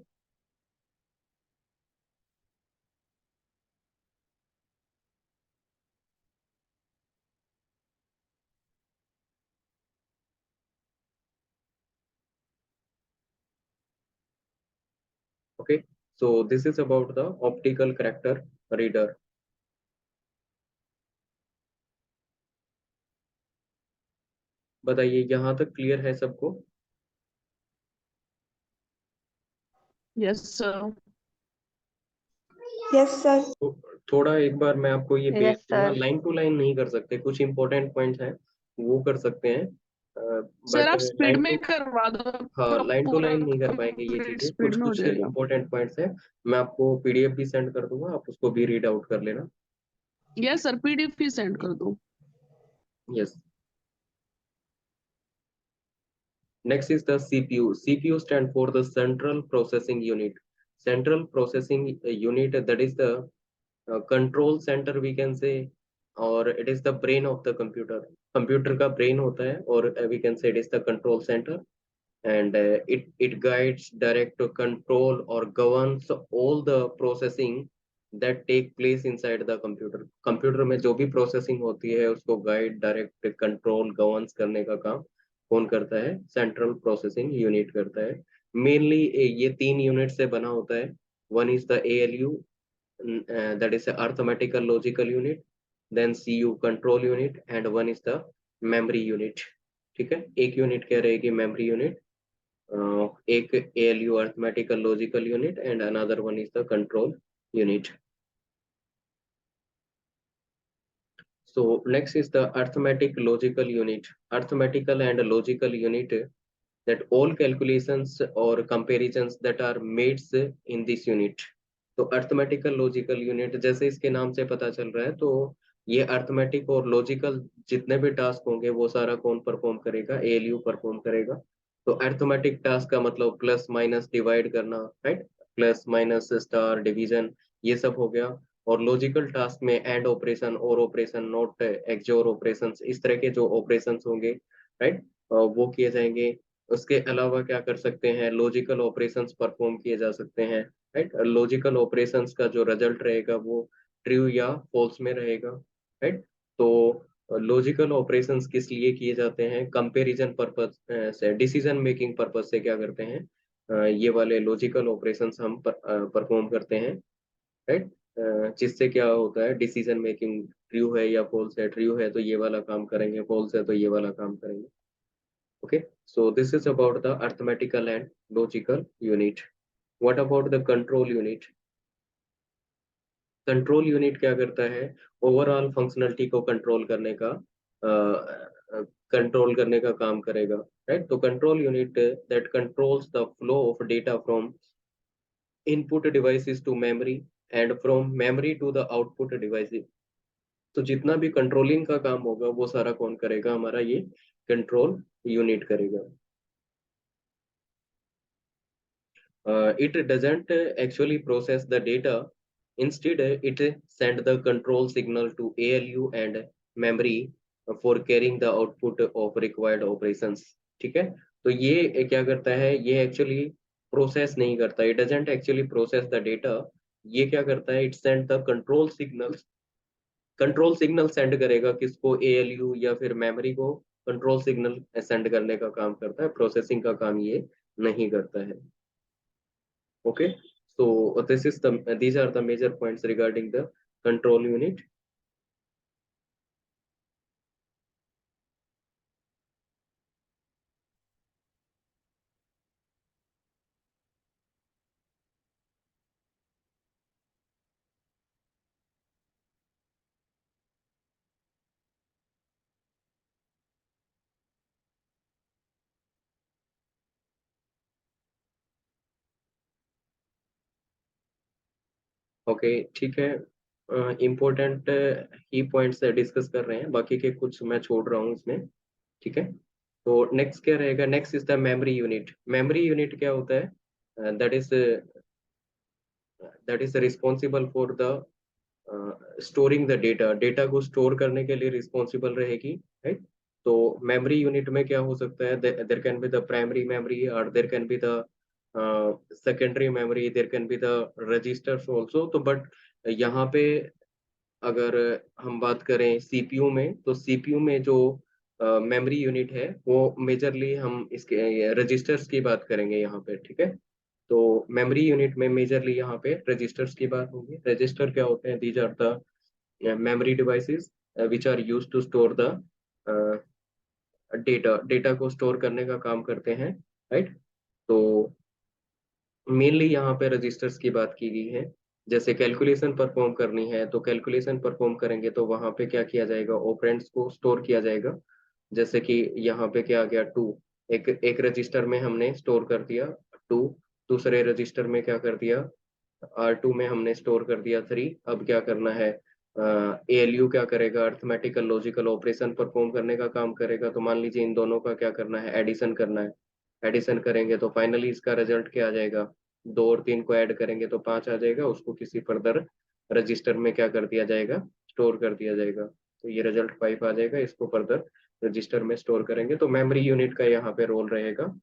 [SPEAKER 1] Okay, so this is about the optical character reader. बताइए, यहाँ तक क्लियर है सबको?
[SPEAKER 3] Yes, sir.
[SPEAKER 4] Yes, sir.
[SPEAKER 1] तो थोड़ा एक बार मैं आपको ये बेस
[SPEAKER 2] Yes,
[SPEAKER 1] दूंगा,
[SPEAKER 2] sir.
[SPEAKER 1] लाइन टू लाइन नहीं कर सकते, कुछ इंपॉर्टेंट पॉइंट्स हैं वो कर सकते हैं,
[SPEAKER 3] सर
[SPEAKER 1] बट
[SPEAKER 3] आप स्पीड
[SPEAKER 1] लाइन
[SPEAKER 3] में
[SPEAKER 1] टू,
[SPEAKER 3] करवा दो,
[SPEAKER 1] हाँ
[SPEAKER 3] पूरा
[SPEAKER 1] लाइन टू
[SPEAKER 3] पूरा
[SPEAKER 1] लाइन नहीं कर पाएंगे ये
[SPEAKER 3] कंप्लीट
[SPEAKER 1] चीजें,
[SPEAKER 3] स्पीड
[SPEAKER 1] कुछ
[SPEAKER 3] में हो
[SPEAKER 1] कुछ
[SPEAKER 3] जाएगा।
[SPEAKER 1] इंपॉर्टेंट पॉइंट्स हैं। मैं आपको पीडीएफ भी सेंड कर दूंगा, आप उसको भी रीड आउट कर लेना।
[SPEAKER 3] यस सर, पीडीएफ ही सेंड कर दो।
[SPEAKER 1] Yes, next is the CPU. CPU stand for the central processing unit. Central processing unit, that is the control center we can say, or it is the brain of the computer. Computer का brain होता है, और we can say it is the control center, and it guides, direct to control or governs all the processing that take place inside the computer. Computer में जो भी processing होती है उसको गाइड, डायरेक्ट, कंट्रोल, गवर्नेंस करने का काम कौन करता है, सेंट्रल प्रोसेसिंग यूनिट करता है। मेनली ये तीन यूनिट से बना होता है। One is the ALU, that is a arithmetical logical unit, then CU control unit, and one is the memory unit। ठीक है, एक यूनिट कह रहे हैं कि मेमोरी यूनिट, एक ALU arithmetical logical unit, and another one is the control unit। So next is the arithmetic logical unit. Arithmetical and logical unit, that all calculations or comparisons that are made in this unit। तो arithmetical logical unit, जैसे इसके नाम से पता चल रहा है, तो ये अर्थमेटिक और लॉजिकल जितने भी टास्क होंगे वो सारा कौन परफॉर्म करेगा, ALU परफॉर्म करेगा। तो अर्थमेटिक टास्क का मतलब प्लस माइनस डिवाइड करना, right, plus minus star division, ये सब हो गया। और लॉजिकल टास्क में एंड ऑपरेशन, और ऑपरेशन, नॉट, एक्सओर ऑपरेशंस, इस तरह के जो ऑपरेशंस होंगे, राइट, वो किए जाएंगे। उसके अलावा क्या कर सकते हैं, लॉजिकल ऑपरेशंस परफॉर्म किए जा सकते हैं, राइट। लॉजिकल ऑपरेशंस का जो रिजल्ट रहेगा वो ट्रू या फॉल्स में रहेगा, राइट। तो लॉजिकल ऑपरेशंस किस लिए किए जाते हैं, कंपैरिजन पर्पस से, डिसीजन मेकिंग पर्पस से क्या करते हैं, ये वाले लॉजिकल ऑपरेशंस हम परफॉर्म करते हैं, राइट। जिससे क्या होता है, डिसीजन मेकिंग, ट्रू है या फॉल्स है, ट्रू है तो ये वाला काम करेंगे, फॉल्स है तो ये वाला काम करेंगे। Okay, so this is about the arithmetical and logical unit. What about the control unit? Control unit क्या करता है, ओवरऑल फंक्शनलिटी को कंट्रोल करने का काम करेगा, राइट। तो control unit that controls the flow of data from input devices to memory, and from memory to the output devices. तो जितना भी कंट्रोलिंग का काम होगा वो सारा कौन करेगा, हमारा ये कंट्रोल यूनिट करेगा। It doesn't actually process the data. Instead, it send the control signal to ALU and memory for carrying the output of required operations। ठीक है, तो ये क्या करता है, ये एक्चुअली प्रोसेस नहीं करता, it doesn't actually process the data. ये क्या करता है, it send the control signal, control signal send करेगा किसको, ALU या फिर मेमोरी को, कंट्रोल सिग्नल सेंड करने का काम करता है, प्रोसेसिंग का काम ये नहीं करता है। Okay, so these are the major points regarding the control unit। Okay ठीक है, इम्पोर्टेंट ही पॉइंट्स डिस्कस कर रहे हैं, बाकी के कुछ मैं छोड़ रहा हूँ इसमें। ठीक है, तो नेक्स्ट क्या रहेगा? Next is the memory unit. Memory unit क्या होता है? That is responsible for the storing the data. Data को स्टोर करने के लिए रिस्पॉन्सिबल रहेगी, राइट? तो मेमोरी यूनिट में क्या हो सकता है? There can be the primary memory, और there can be the secondary memory, there can be the registers also. तो बट यहाँ पे अगर हम बात करें सीपीयू में, तो सीपीयू में जो मेमोरी यूनिट है वो मेजरली हम इसके रजिस्टर्स की बात करेंगे यहाँ पे। ठीक है, तो मेमोरी यूनिट में मेजरली यहाँ पे रजिस्टर्स की बात होगी। रजिस्टर क्या होते हैं? These are the memory devices which are used to store the data. Data को स्टोर करने का काम करते हैं, राइट? तो मेनली यहाँ पे रजिस्टर्स की बात की गई है। जैसे कैलकुलेशन परफॉर्म करनी है, तो कैलकुलेशन परफॉर्म करेंगे तो वहां पे क्या किया जाएगा? ऑपरेंड्स को स्टोर किया जाएगा। जैसे कि यहाँ पे क्या आ गया? टू। एक एक रजिस्टर में हमने स्टोर कर दिया टू, दूसरे रजिस्टर में क्या कर दिया? R2 में हमने स्टोर कर दिया थ्री। अब क्या करना है? ALU क्या करेगा? अर्थमेटिकल लॉजिकल ऑपरेशन परफॉर्म करने का काम करेगा। तो मान लीजिए इन दोनों का क्या करना है? एडिशन करना है। एडिशन करेंगे तो फाइनली इसका रिजल्ट क्या आ जाएगा? दो और तीन को ऐड करेंगे तो पांच आ जाएगा। उसको किसी फर्दर रजिस्टर में क्या कर दिया जाएगा? स्टोर कर दिया जाएगा। तो ये रिजल्ट फाइव आ जाएगा, इसको फर्दर रजिस्टर में स्टोर करेंगे। तो मेमोरी यूनिट का यहाँ पे रोल रहेगा।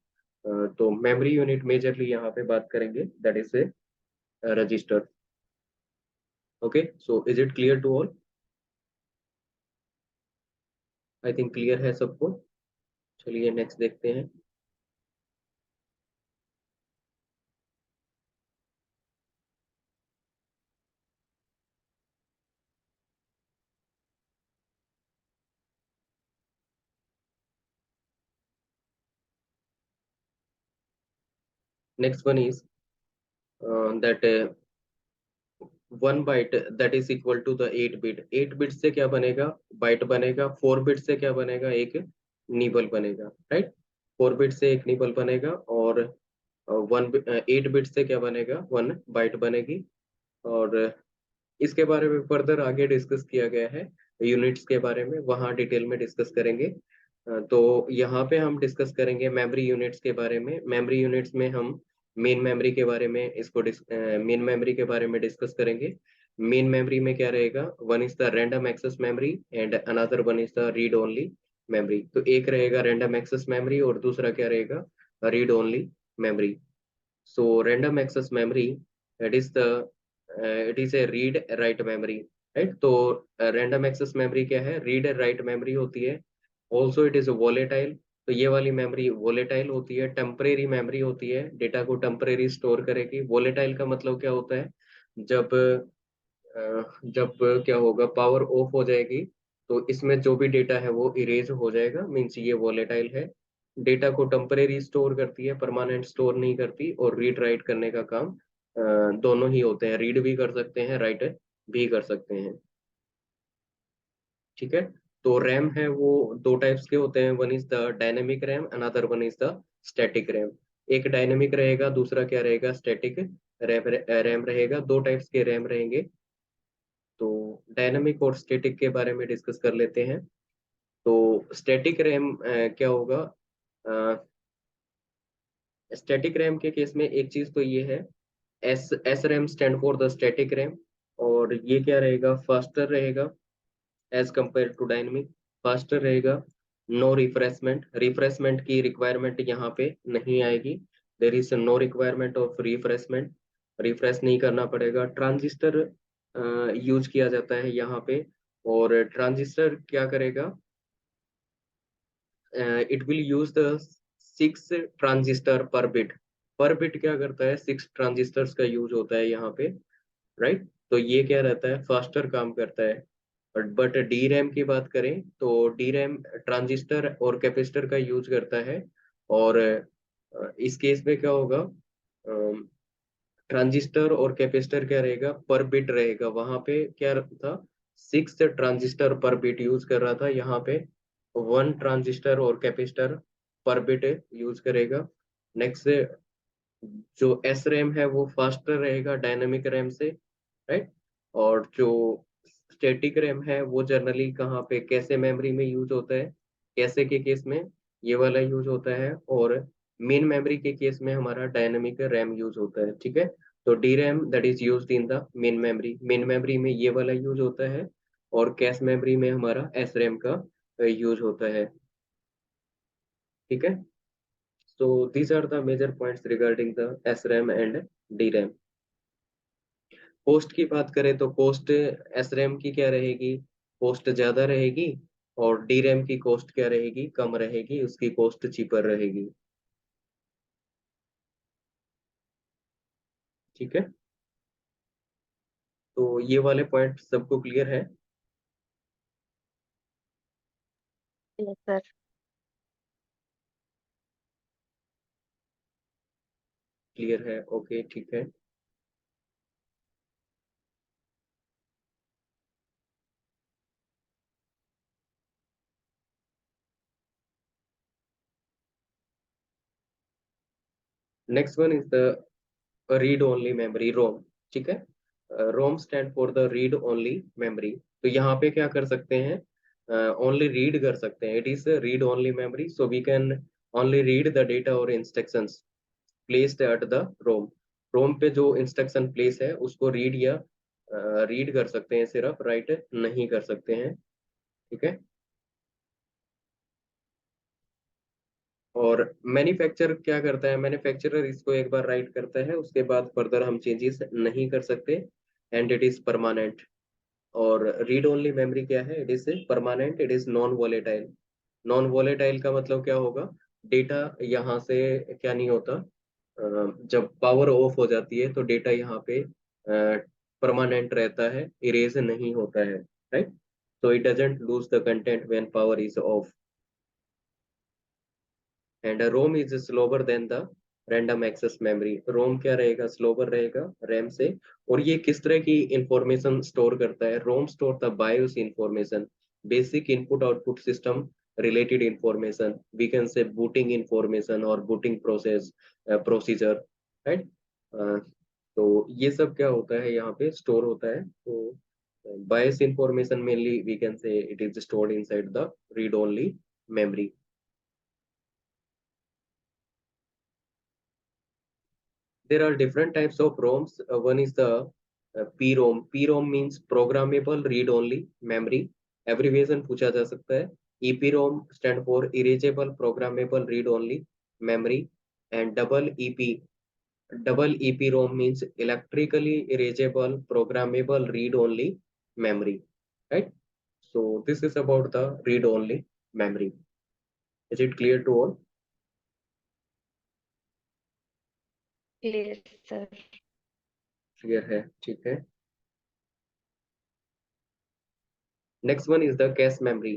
[SPEAKER 1] तो मेमोरी यूनिट मेजरली यहाँ पे बात करेंगे, that is a register. Okay, so is it clear to all? I think clear है सबको। चलिए नेक्स्ट देखते हैं। Next one is that 1 byte that is equal to the 8 bit. 8 bit से क्या बनेगा? बाइट बनेगा। 4 बिट से क्या बनेगा? एक निबल बनेगा, राइट? 4 बिट से एक निबल बनेगा, और 8 बिट से क्या बनेगा? 1 बाइट बनेगी। और इसके बारे में फर्दर आगे डिस्कस किया गया है, यूनिट्स के बारे में, वहाँ डिटेल में डिस्कस करेंगे। तो यहाँ पे हम डिस्कस करेंगे मेमोरी यूनिट्स के बारे में। मेमोरी यूनिट्स में हम मेन मेमोरी के बारे में मेन मेमोरी के बारे में डिस्कस करेंगे। मेन मेमोरी में क्या रहेगा? One is the random access memory and another one is the read only memory. तो एक रहेगा रैंडम एक्सेस मेमोरी और दूसरा क्या रहेगा? Read only memory. So random access memory, that is the it is a read write memory, right? तो random access memory क्या है? read and write memory होती है। Also it is a volatile। तो ये वाली मेमोरी volatile होती है। टेम्परेरी मेमोरी होती है, डेटा को टेम्परेरी स्टोर करेगी। volatile का मतलब क्या होता है? जब जब क्या होगा? पावर ऑफ हो जाएगी तो इसमें जो भी डेटा है वो इरेज हो जाएगा, मीन्स ये वॉलेटाइल है। डेटा को टेम्परेरी स्टोर करती है, परमानेंट स्टोर नहीं करती। और रीड राइट करने का काम दोनों ही होते हैं, रीड भी कर सकते हैं, राइट भी कर सकते हैं। ठीक है, तो रैम है वो दो टाइप्स के होते हैं। One is the dynamic RAM, another one is the static RAM. एक डायनेमिक रहेगा, दूसरा क्या रहेगा? स्टैटिक रैम रहेगा। दो टाइप्स के रैम रहेंगे। तो डायनामिक और स्टैटिक के बारे में डिस्कस कर लेते हैं। तो स्टैटिक रैम क्या होगा? स्टैटिक रैम के केस में एक चीज तो ये है, S RAM stand for the static RAM. और ये क्या रहेगा? फास्टर रहेगा as compare to dynamic. Faster रहेगा। नो रिफ्रेशमेंट, रिफ्रेशमेंट की रिक्वायरमेंट यहाँ पे नहीं आएगी। There is no requirement of refreshment, refresh नहीं करना पड़ेगा। ट्रांजिस्टर यूज किया जाता है यहाँ पे। और ट्रांजिस्टर क्या करेगा? It will use the 6 transistor पर बिट। पर बिट क्या करता है? 6 ट्रांजिस्टर्स का यूज होता है यहाँ पे, राइट? तो ये क्या रहता है? फास्टर काम करता है। बट डी रैम की बात करें तो डी रैम ट्रांजिस्टर और कैपेसिटर का यूज करता है। और इस केस में क्या होगा? ट्रांजिस्टर और कैपेसिटर क्या रहेगा? पर बिट रहेगा। वहां पे क्या था? 6 ट्रांजिस्टर पर बिट यूज कर रहा था, यहाँ पे 1 ट्रांजिस्टर और कैपेसिटर पर बिट यूज करेगा। नेक्स्ट, जो एस रैम है वो फास्टर रहेगा डायनेमिक रैम से। राइट। और जो स्टैटिक रैम है वो जनरली कहाँ पे कैसे मेमोरी में यूज होता है, कैसे के केस में ये वाला यूज होता है, और मेन मेमोरी के केस में हमारा डायनेमिक रैम यूज होता है। ठीक है, तो D RAM that is used in the main memory में ये वाला यूज होता है, और कैश मेमोरी में हमारा एस रैम का यूज होता है। ठीक है, so these are the major points regarding the SRAM and DRAM। Cost की बात करें तो कॉस्ट SRAM की क्या रहेगी, कॉस्ट ज्यादा रहेगी, और DRAM की कॉस्ट क्या रहेगी, कम रहेगी, उसकी कॉस्ट चीपर रहेगी। ठीक है, तो ये वाले पॉइंट सबको क्लियर है?
[SPEAKER 2] Yes, sir.
[SPEAKER 1] क्लियर है, ओके ठीक है। Next one is the read only memory, ROM. ठीक है, ROM stand for the read only memory. तो यहाँ पे क्या कर सकते हैं, ओनली रीड कर सकते हैं, it is read only memory, so we can only read the data और instructions placed at the ROM. ROM पे जो इंस्ट्रक्शन प्लेस है उसको रीड या रीड कर सकते हैं, सिर्फ राइट नहीं कर सकते हैं। ठीक है, और मैन्युफैक्चर क्या करता है, मैन्युफैक्चरर इसको एक बार राइट करता है, उसके बाद फर्दर हम चेंजेस नहीं कर सकते, एंड इट इज परमानेंट। और रीड ओनली मेमोरी क्या है, it is permanent, it is non volatile. Non volatile का मतलब क्या होगा, डेटा यहाँ से क्या नहीं होता, जब पावर ऑफ हो जाती है तो डेटा यहाँ पे परमानेंट रहता है, इरेज नहीं होता है, right. so it doesn't lose the content when power is off, and a ROM is slower than the random access memory। ROM क्या रहेगा, स्लोवर रहेगा रैम से। और ये किस तरह की इंफॉर्मेशन स्टोर करता है, ROM store the BIOS information, basic input output system related information, we can say booting information और बूटिंग प्रोसेस प्रोसीजर, राइट। तो ये सब क्या होता है यहाँ पे स्टोर होता है। तो BIOS information mainly we can say it is stored inside the read only memory. There are different types of ROMs. One is the PROM. PROM means programmable read-only memory. Abbreviation पूछा जा सकता है। EPROM stand for erasable programmable read-only memory, and double EPROM means electrically erasable programmable read-only memory. Right? So this is about the read-only memory. Is it clear to all?
[SPEAKER 2] Clear, sir.
[SPEAKER 1] Clear है, ठीक है। Next one is the cache memory.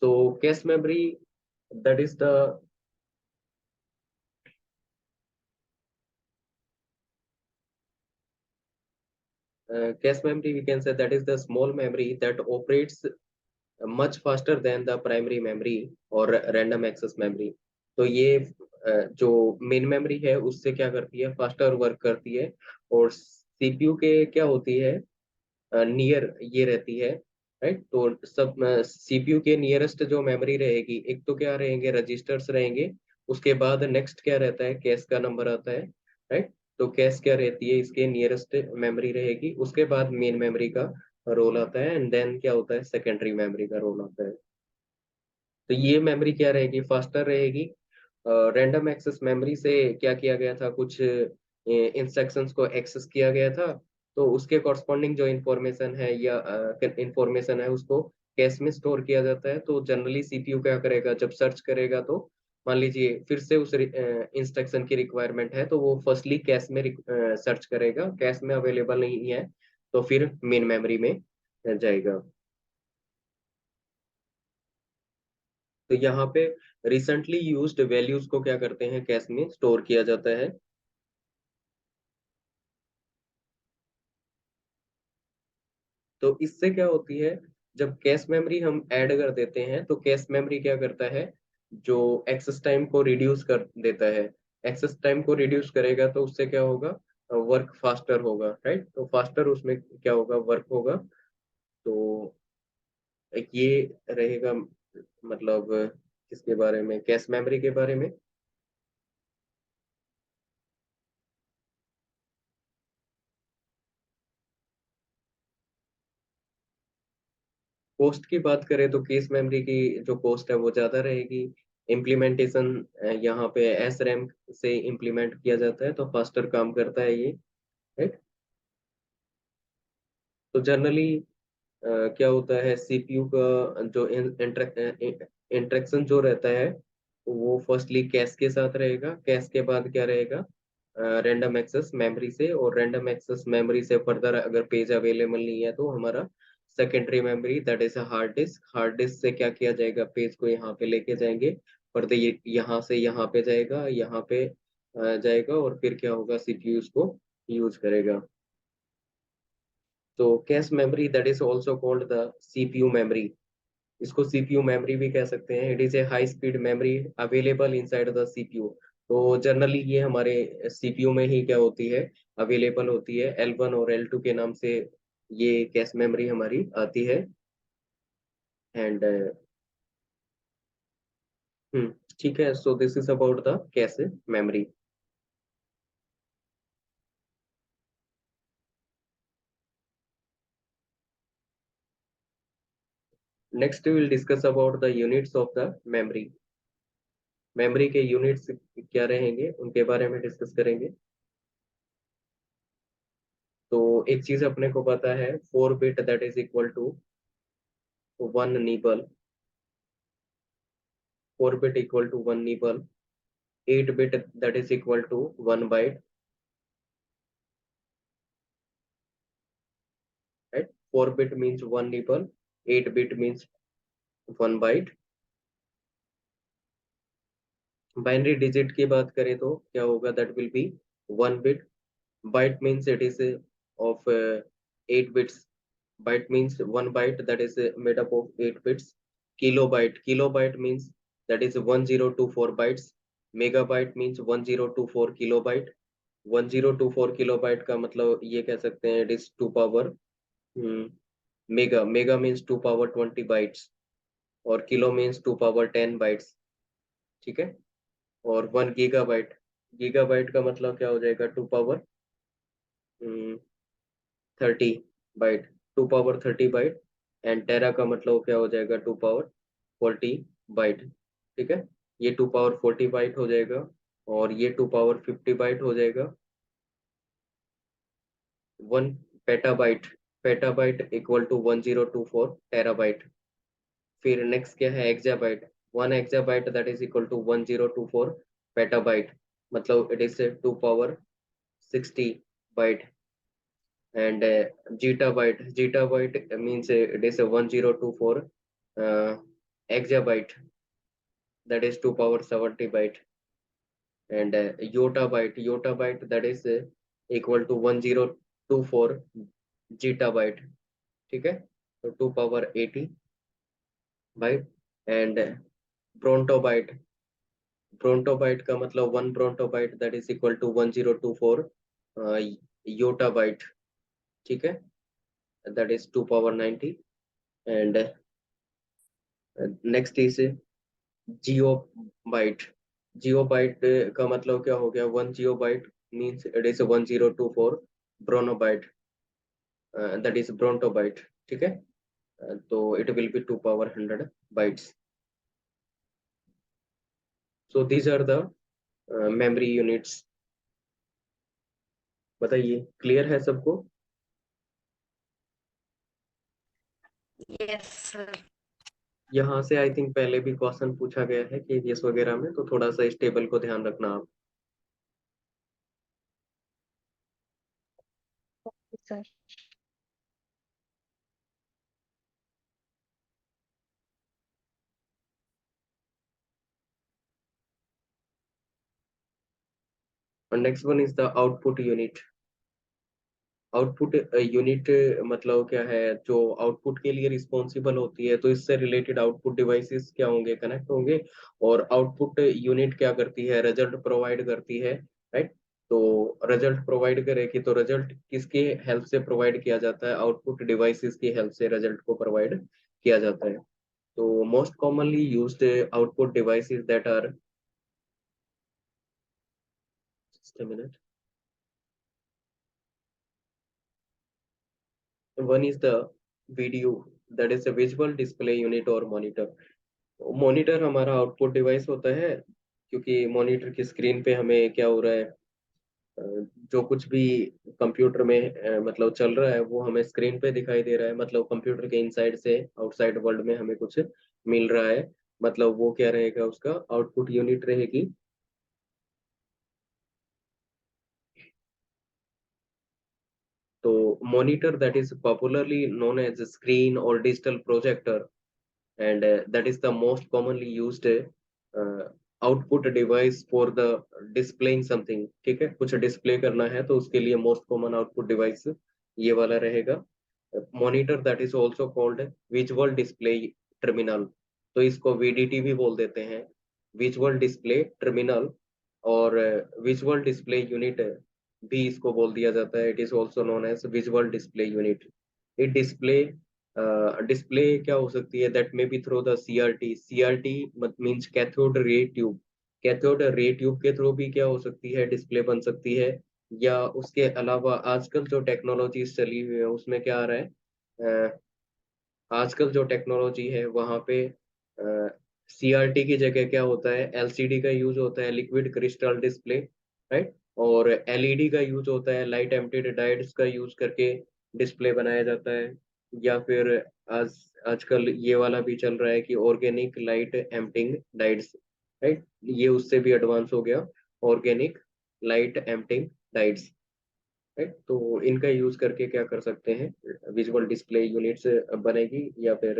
[SPEAKER 1] So cache memory, that is the cache memory, we can say that is the small memory that operates much faster than the primary memory or random access memory। तो ये जो main memory है उससे क्या करती है, faster work करती है, और सीपीयू के क्या होती है, नियर ये रहती है, राइट। तो सब सीपीयू के नियरेस्ट जो मेमोरी रहेगी, एक तो क्या रहेंगे, रजिस्टर्स रहेंगे, उसके बाद नेक्स्ट क्या रहता है, कैश का नंबर आता है, राइट। तो कैश क्या रहती है, इसके नियरेस्ट मेमोरी रहेगी, उसके बाद मेन मेमोरी का रोल आता है, एंड देन क्या होता है, सेकेंडरी मेमोरी का रोल आता है। तो ये मेमोरी क्या रहेगी, फास्टर रहेगी। रैंडम एक्सेस मेमोरी से क्या किया गया था, कुछ इंस्ट्रक्शंस को एक्सेस किया गया था, तो उसके कॉरस्पॉन्डिंग जो इंफॉर्मेशन है या इंफॉर्मेशन है उसको कैश में स्टोर किया जाता है। तो जनरली सीपीयू क्या करेगा, जब सर्च करेगा तो मान लीजिए फिर से उस इंस्ट्रक्शन की रिक्वायरमेंट है, तो वो फर्स्टली कैश में सर्च करेगा, कैश में अवेलेबल नहीं है तो फिर मेन मेमोरी में जाएगा। तो यहाँ पे रिसेंटली यूज्ड वैल्यूज को क्या करते हैं, कैश में स्टोर किया जाता है। तो इससे क्या होती है, जब कैश मेमोरी हम ऐड कर देते हैं तो कैश मेमोरी क्या करता है, जो एक्सेस टाइम को रिड्यूस कर देता है। एक्सेस टाइम को रिड्यूस करेगा तो उससे क्या होगा, वर्क फास्टर होगा, राइट। तो फास्टर उसमें क्या होगा, वर्क होगा। तो ये रहेगा, मतलब किसके बारे में, कैश मेमोरी के बारे में। कॉस्ट की बात करें तो केस मेमोरी की जो कॉस्ट है वो ज्यादा रहेगी। इम्प्लीमेंटेशन यहाँ पे एस रैम से इम्प्लीमेंट किया जाता है, तो फास्टर काम करता है ये, राइट। तो जनरली क्या होता है, सीपीयू का जो इंटरेक्शन जो रहता है वो फर्स्टली कैश के साथ रहेगा। कैश के बाद क्या रहेगा, रैंडम एक्सेस मेमोरी से, और रैंडम एक्सेस मेमोरी से फर्दर अगर पेज अवेलेबल नहीं है तो हमारा secondary memory that is hard disk. Hard disk से क्या किया जाएगा, पेज को यहाँ पे लेके जाएंगे, फर्दर ये यहाँ से यहाँ पे जाएगा, यहाँ पे जाएगा, और फिर क्या होगा, सीपीयू उसको यूज करेगा। तो cache memory that is also called the CPU memory. इसको सीपीयू मेमोरी भी कह सकते हैं। It is A high speed memory available inside the CPU. तो जनरली ये हमारे सीपीयू में ही क्या होती है, अवेलेबल होती है। L1 और L2 के नाम से ये कैश मेमोरी हमारी आती है। एंड ठीक है, so this is about the cache memory. Next will discuss about the units of the memory. Memory के यूनिट्स क्या रहेंगे उनके बारे में डिस्कस करेंगे। तो एक चीज अपने को पता है, 4 bit that is equal to 1 nibble. 4 bit equal to 1 nibble. 8 bit that is equal to 1 byte, right. 4 bit means 1 nibble, 8 bit means 1 byte. Binary digit की बात करें तो क्या होगा, that will be 1 bit. Byte means it is of 8 bits. Byte means 1 byte that is made up of 8 bits. Kilobyte, kilobyte means that is 1024 bytes. Megabyte means 1024 kilobyte. 1024 kilobyte का मतलब ये कह सकते हैं, it is 2 power mega. Mega means 2 power 20 bytes, और kilo means 2 power 10 bytes, ठीक है। और 1 गीगाबाइट, गीगाबाइट का मतलब क्या हो जाएगा, 2 power 30 byte, 2 power 30 byte. And tera का मतलब क्या हो जाएगा, 2 पावर 40 बाइट, ठीक है। ये 2 पावर 40 बाइट हो जाएगा, और ये 2 पावर 50 बाइट हो जाएगा। 1 petabyte, petabyte equal to 1024 terabyte. फिर नेक्स्ट क्या है, exabyte. 1 exabyte that is equal to 1024 petabyte, मतलब it is 2 power 60 byte. And zettabyte, zettabyte means it is 1024 exabyte, that is 2 power 70 byte. And yottabyte, that is equal to 1024 gigabyte, ठीक है। तो 2 power 80 byte. And brontobyte, brontobyte का मतलब 1 brontobyte that is equal to 1024 yottabyte, ठीक है, that is 2 power 90। And next is geo byte. Geo byte का मतलब क्या हो गया, 1 geo byte means it is 1024 brontobyte, that is brontobyte, ठीक है। तो it will be 2 power 100 bytes. So these are the memory units. बताइए, क्लियर है सबको।
[SPEAKER 2] Yes sir.
[SPEAKER 1] यहाँ से आई थिंक पहले भी क्वेश्चन पूछा गया है कि केस वगैरह में, तो थोड़ा सा इस टेबल को ध्यान रखना आप।
[SPEAKER 2] सर
[SPEAKER 1] और next one is the output unit. Output unit मतलब क्या है, जो आउटपुट के लिए रिस्पॉन्सिबल होती है, तो इससे रिलेटेड आउटपुट डिवाइसेस क्या होंगे, कनेक्ट होंगे। और आउटपुट यूनिट क्या करती है, रिजल्ट प्रोवाइड करती है, राइट। तो रिजल्ट प्रोवाइड करेगी, तो रिजल्ट किसकी हेल्प से प्रोवाइड किया जाता है? आउटपुट डिवाइसेस की हेल्प से रिजल्ट को प्रोवाइड किया जाता है। तो most commonly used output devices that are, just a minute, one is the video, that is a visual display unit और मॉनिटर। मॉनिटर हमारा आउटपुट डिवाइस होता है, क्योंकि मॉनिटर की स्क्रीन पे हमें क्या हो रहा है, अ, जो कुछ भी कंप्यूटर में मतलब चल रहा है वो हमें स्क्रीन पे दिखाई दे रहा है। मतलब कंप्यूटर के इनसाइड से आउटसाइड वर्ल्ड में हमें कुछ मिल रहा है, मतलब वो क्या रहेगा, उसका आउटपुट यूनिट रहेगी। तो monitor that is popularly known as screen और digital projector, and that is the most commonly used output device for the displaying something। ठीक है, कुछ डिस्प्ले करना है तो उसके लिए मोस्ट कॉमन आउटपुट डिवाइस ये वाला रहेगा। Monitor that is also called visual display terminal, तो इसको वीडीटी भी बोल देते हैं, विजुअल डिस्प्ले टर्मिनल। और विजुअल डिस्प्ले यूनिट भी इसको बोल दिया जाता है, it is also known as visual display unit. ये डिस्प्ले डिस्प्ले क्या हो सकती है, that may be through the CRT. CRT means cathode ray tube, cathode ray tube के थ्रू भी क्या हो सकती है, डिस्प्ले बन सकती है। या उसके अलावा आजकल जो टेक्नोलॉजीज चली हुई है उसमें क्या आ रहा है, आजकल जो टेक्नोलॉजी है वहाँ पे सीआरटी की जगह क्या होता है, एलसीडी का यूज होता है, लिक्विड क्रिस्टल डिस्प्ले, राइट। और एलईडी का यूज होता है, लाइट एमिटेड डायोड्स का यूज करके डिस्प्ले बनाया जाता है। या फिर आज आजकल ये वाला भी चल रहा है कि organic light emitting diodes, right, ये उससे भी एडवांस हो गया, organic light emitting diodes, right. तो इनका यूज करके क्या कर सकते हैं, विजुअल डिस्प्ले यूनिट्स बनेगी। या फिर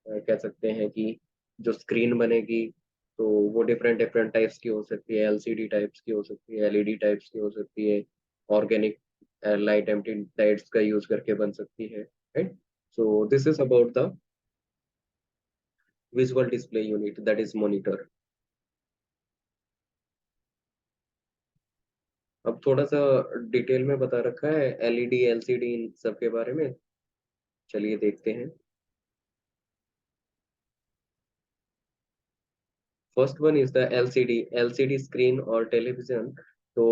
[SPEAKER 1] कह सकते हैं कि जो स्क्रीन बनेगी तो वो डिफरेंट डिफरेंट टाइप्स की हो सकती है, एलसीडी टाइप्स की हो सकती है, एलईडी टाइप्स की हो सकती है, ऑर्गेनिक लाइट एमिटिंग डायोड्स का यूज करके बन सकती है, right. So this is about the visual display unit that is monitor. अब थोड़ा सा डिटेल में बता रखा है एलईडी एलसीडी इन सब के बारे में, चलिए देखते हैं। First one is the LCD, LCD screen और टेलीविजन। तो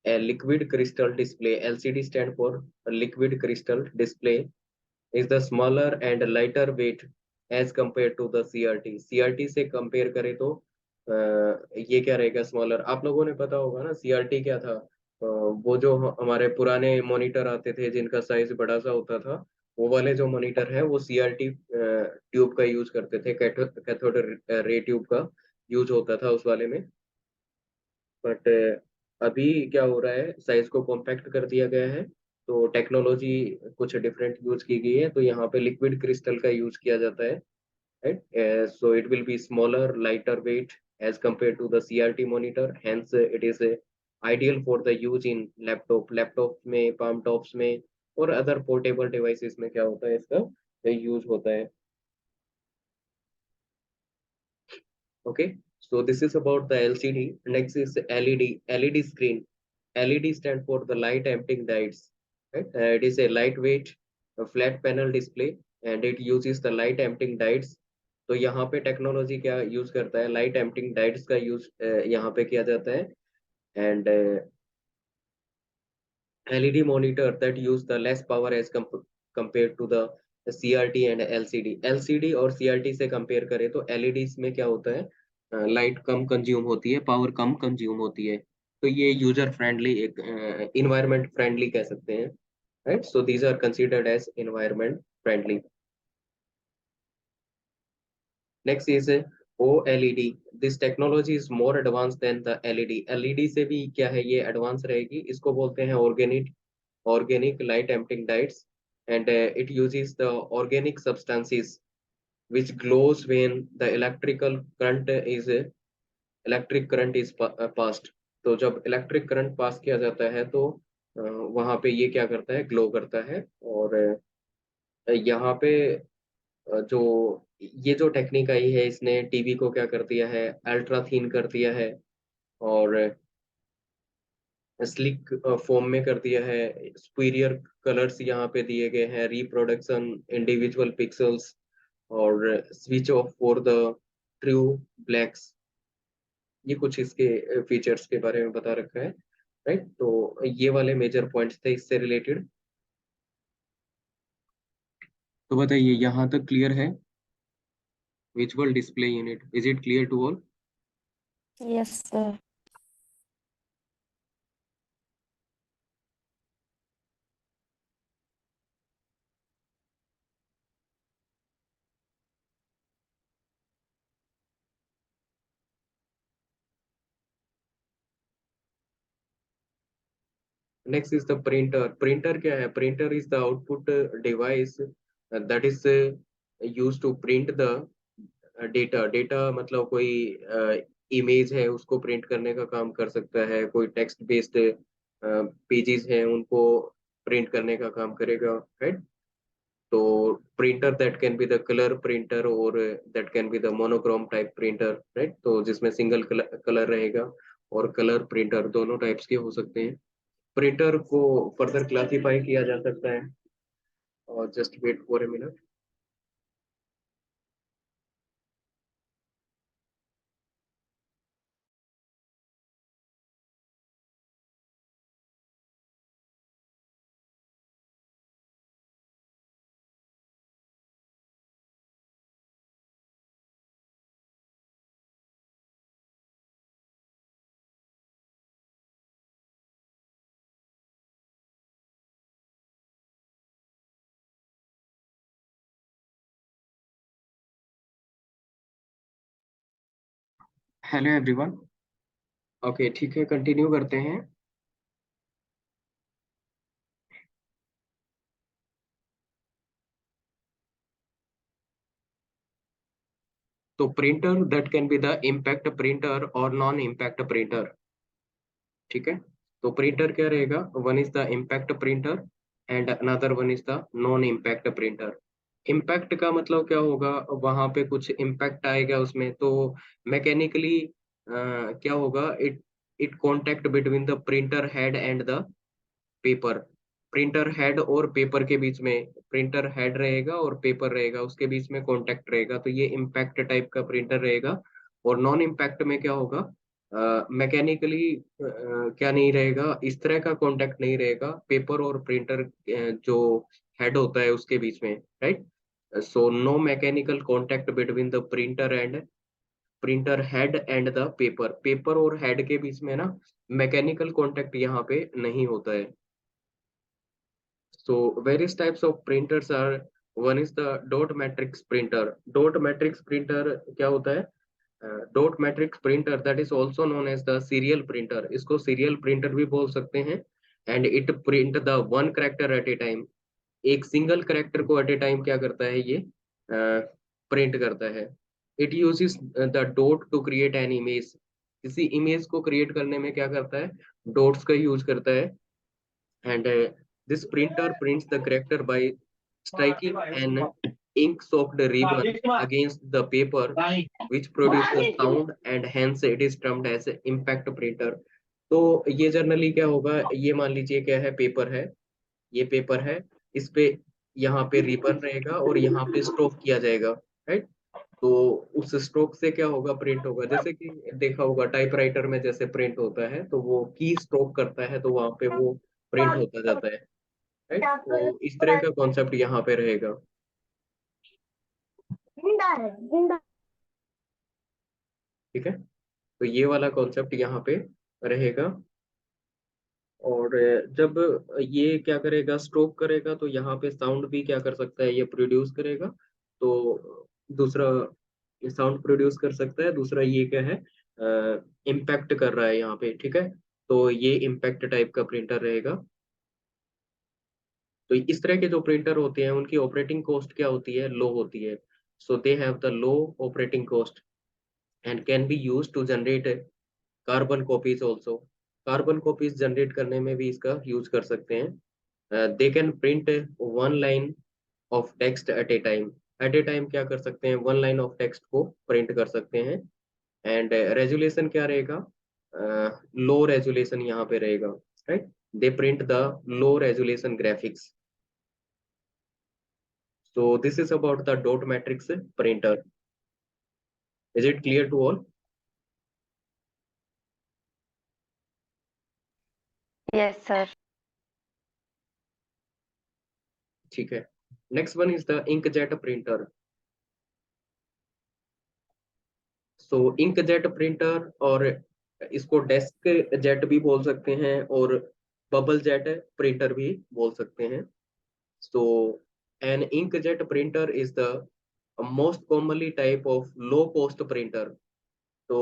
[SPEAKER 1] liquid crystal display, LCD stand for liquid crystal display, is the smaller and lighter weight as compare to the CRT. CRT से कंपेयर करें तो ये क्या रहेगा, स्मॉलर। आप लोगों ने पता होगा ना सीआरटी क्या था, वो जो हमारे पुराने मॉनिटर आते थे जिनका साइज बड़ा सा होता था, वो वाले जो मॉनिटर है वो सीआरटी ट्यूब का यूज करते थे, कैथोड रे ट्यूब का यूज होता था उस वाले में। बट अभी क्या हो रहा है, साइज को कॉम्पैक्ट कर दिया गया है, तो टेक्नोलॉजी कुछ डिफरेंट यूज की गई है, तो यहाँ पे लिक्विड क्रिस्टल का यूज किया जाता है, right? So it will be smaller, lighter weight as compared to the CRT monitor. Hence, it is ideal for the use in laptop में, palm tops में, और other portable devices में क्या होता है, इसका यूज होता है। Okay, so this is about the LCD. Next is LED. LED screen. LED stand for the light emitting diodes. Right? It is a lightweight, a flat panel display, and it uses the light emitting diodes. तो यहाँ पे technology क्या use करता है, light emitting diodes का use यहाँ पे किया जाता है। And LED monitor that use the less power as compare to the CRT and LCD. LCD और सीआरटी से कंपेयर करें तो एलईडी में क्या होता है, लाइट कम कंज्यूम होती है, पावर कम कंज्यूम होती है। तो ये यूजर फ्रेंडली, एक इन्वायरमेंट फ्रेंडली कह सकते हैं, right. So these are considered as environment friendly. Next is OLED। This technology is more advance than the LED. LED से भी क्या है, ये एडवांस रहेगी, इसको बोलते हैं organic light emitting diodes, and it uses the organic substances which glows when the electric current is passed। तो जब इलेक्ट्रिक करंट पास किया जाता है तो वहां पे ये क्या करता है, ग्लो करता है। और यहाँ पे जो ये जो टेक्निक आई है इसने टीवी को क्या कर दिया है, अल्ट्रा थीन कर दिया है। और स्लिक फॉर्म में कर दिया है, सुपीरियर कलर्स यहाँ पे दिए गए हैं, रिप्रोडक्शन, इंडिविजुअल पिक्सल्स, और switch off for the true blacks. ये कुछ इसके फीचर्स के बारे में बता रखा है, राइट। तो ये वाले मेजर पॉइंट्स थे इससे रिलेटेड। तो बताइए यहाँ तक क्लियर है? Visual display unit, is it clear to all?
[SPEAKER 2] Yes, sir.
[SPEAKER 1] Next is the printer. Printer क्या है? Printer is the output device that is use to print the data. Data मतलब कोई इमेज है उसको प्रिंट करने का काम कर सकता है, कोई टेक्स्ट बेस्ड पेजेस हैं उनको प्रिंट करने का काम करेगा, राइट। तो printer that can be the colour printer और that can be the monochrome type printer, right. तो जिसमें सिंगल कलर रहेगा, और कलर प्रिंटर दोनों टाइप्स के हो सकते हैं। प्रिंटर को फर्दर क्लासिफाई किया जा सकता है, और just wait for a minute. Hello everyone. Okay, ठीक है, कंटिन्यू करते हैं। तो printer that can be the impact printer और नॉन इम्पैक्ट प्रिंटर, ठीक है। तो प्रिंटर क्या रहेगा? One is the impact printer and another one is the non impact printer. Impact का मतलब क्या होगा? वहां पे कुछ इम्पैक्ट आएगा उसमें, तो मैकेनिकली क्या होगा? It it contact between the printer head and the paper. Printer head और पेपर के बीच में, प्रिंटर हेड रहेगा और पेपर रहेगा, उसके बीच में कांटेक्ट रहेगा, तो ये इम्पैक्ट टाइप का प्रिंटर रहेगा। और नॉन इम्पैक्ट में क्या होगा? मैकेनिकली क्या नहीं रहेगा, इस तरह का कांटेक्ट नहीं रहेगा पेपर और प्रिंटर जो हेड होता है उसके बीच में, right. So no mechanical contact between the printer head and the paper. Paper और हेड के बीच में ना मैकेनिकल कांटेक्ट यहाँ पे नहीं होता है। So various types of printers are, one is the dot matrix printer. Dot matrix printer क्या होता है? Dot matrix printer that is also known as the serial printer. इसको serial printer भी बोल सकते हैं। And it print the one character at a time. एक single character को एट ए टाइम क्या करता है ये? प्रिंट करता है। It uses the dot to create an image. किसी इमेज को क्रिएट करने में क्या करता है? डॉट्स का यूज करता है। And this printer prints the character by striking an ink-soaked ribbon against the paper, which produces sound, and hence it is termed as impact printer. तो ये जनरली क्या होगा? ये मान लीजिए क्या है? पेपर है, ये पेपर है, इस पे यहाँ पे रिबन रहेगा और यहाँ पे स्ट्रोक किया जाएगा, राइट। तो उस स्ट्रोक से क्या होगा? प्रिंट होगा। जैसे कि देखा होगा टाइपराइटर में जैसे प्रिंट होता है, तो वो की स्ट्रोक करता है तो वहां पे वो प्रिंट होता जाता है, राइट। तो इस तरह का कॉन्सेप्ट यहाँ पे रहेगा, ठीक है। तो ये वाला कॉन्सेप्ट यहाँ पे रहेगा। और जब ये क्या करेगा? स्ट्रोक करेगा, तो यहाँ पे साउंड भी क्या कर सकता है? ये प्रोड्यूस करेगा। तो दूसरा साउंड प्रोड्यूस कर सकता है, दूसरा ये क्या है? इम्पैक्ट कर रहा है यहाँ पे, ठीक है। तो ये इम्पैक्ट टाइप का प्रिंटर रहेगा। तो इस तरह के जो प्रिंटर होते हैं उनकी ऑपरेटिंग कॉस्ट क्या होती है? लो होती है। So they have the low operating cost and can be use to generate carbon copies also. Carbon copies generate करने में भी इसका यूज कर सकते हैं। They can print one line of text at a time. At a time क्या कर सकते हैं? वन लाइन ऑफ टेक्स्ट को प्रिंट कर सकते हैं। एंड रेजुलेशन क्या रहेगा? लो रेजुलेशन यहाँ पे रहेगा। right? They print the low resolution graphics. So this is about the dot matrix printer. Is it clear to all?
[SPEAKER 2] Yes, sir.
[SPEAKER 1] ठीक है. Next one is the inkjet printer. So inkjet printer और इसको desk jet भी बोल सकते हैं और bubble jet printer भी बोल सकते हैं. So an inkjet printer is the most commonly type of low cost printer. तो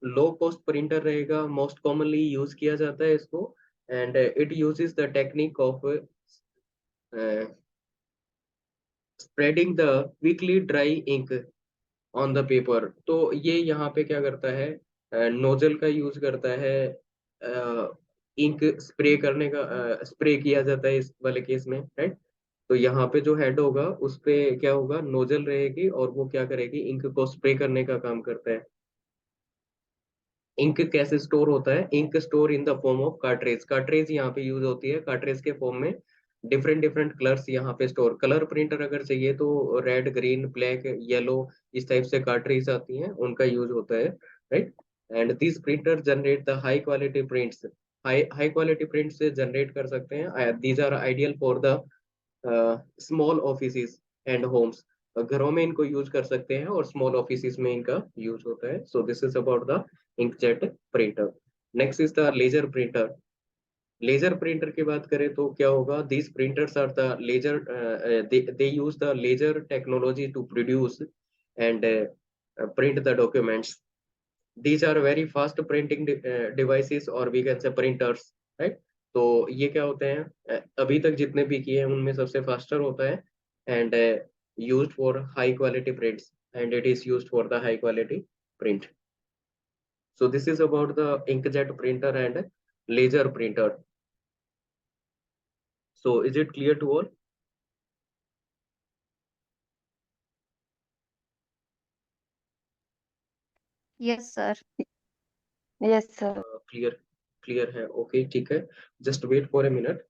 [SPEAKER 1] लो कॉस्ट प्रिंटर रहेगा, मोस्ट कॉमनली यूज किया जाता है इसको, and it uses the technique of spreading the quickly dry ink on the paper. तो ये यहाँ पे क्या करता है, नोजल का यूज करता है, इंक स्प्रे करने का, स्प्रे किया जाता है इस वाले केस में, राइट. तो यहाँ पे जो हेड होगा उस पे क्या होगा, नोजल रहेगी और वो क्या करेगी, इंक को स्प्रे करने का काम करता है. इंक कैसे स्टोर होता है, ink store in the form of cartridge. Cartridge यहाँ पे यूज होती है, कार्ट्रेज के फॉर्म में डिफरेंट डिफरेंट कलर्स यहाँ पे स्टोर. कलर प्रिंटर अगर चाहिए तो रेड, ग्रीन, ब्लैक, येलो, इस टाइप से कार्ट्रेज आती हैं, उनका यूज होता है, right. And this printer generate the high quality prints. High high quality print से जनरेट कर सकते हैं. These are ideal for the small offices and homes. घरों में इनको यूज कर सकते हैं और स्मॉल ऑफिसेस में इनका यूज होता है. So this is about the inkjet printer. Next is the laser printer. Laser printer की बात करें तो क्या होगा, these printers are the laser, they use the laser technology to produce and print the documents. These are very fast printing devices और we can say printers, right. तो ये क्या होते हैं, अभी तक जितने भी किए हैं उनमें सबसे फास्टर होता है, and used for high quality prints, and it is used for the high quality print. So this is about the inkjet printer and laser printer. So is it clear to all?
[SPEAKER 2] Yes, sir. Yes, sir.
[SPEAKER 1] Clear, clear है. Okay, ठीक है. Just wait for a minute.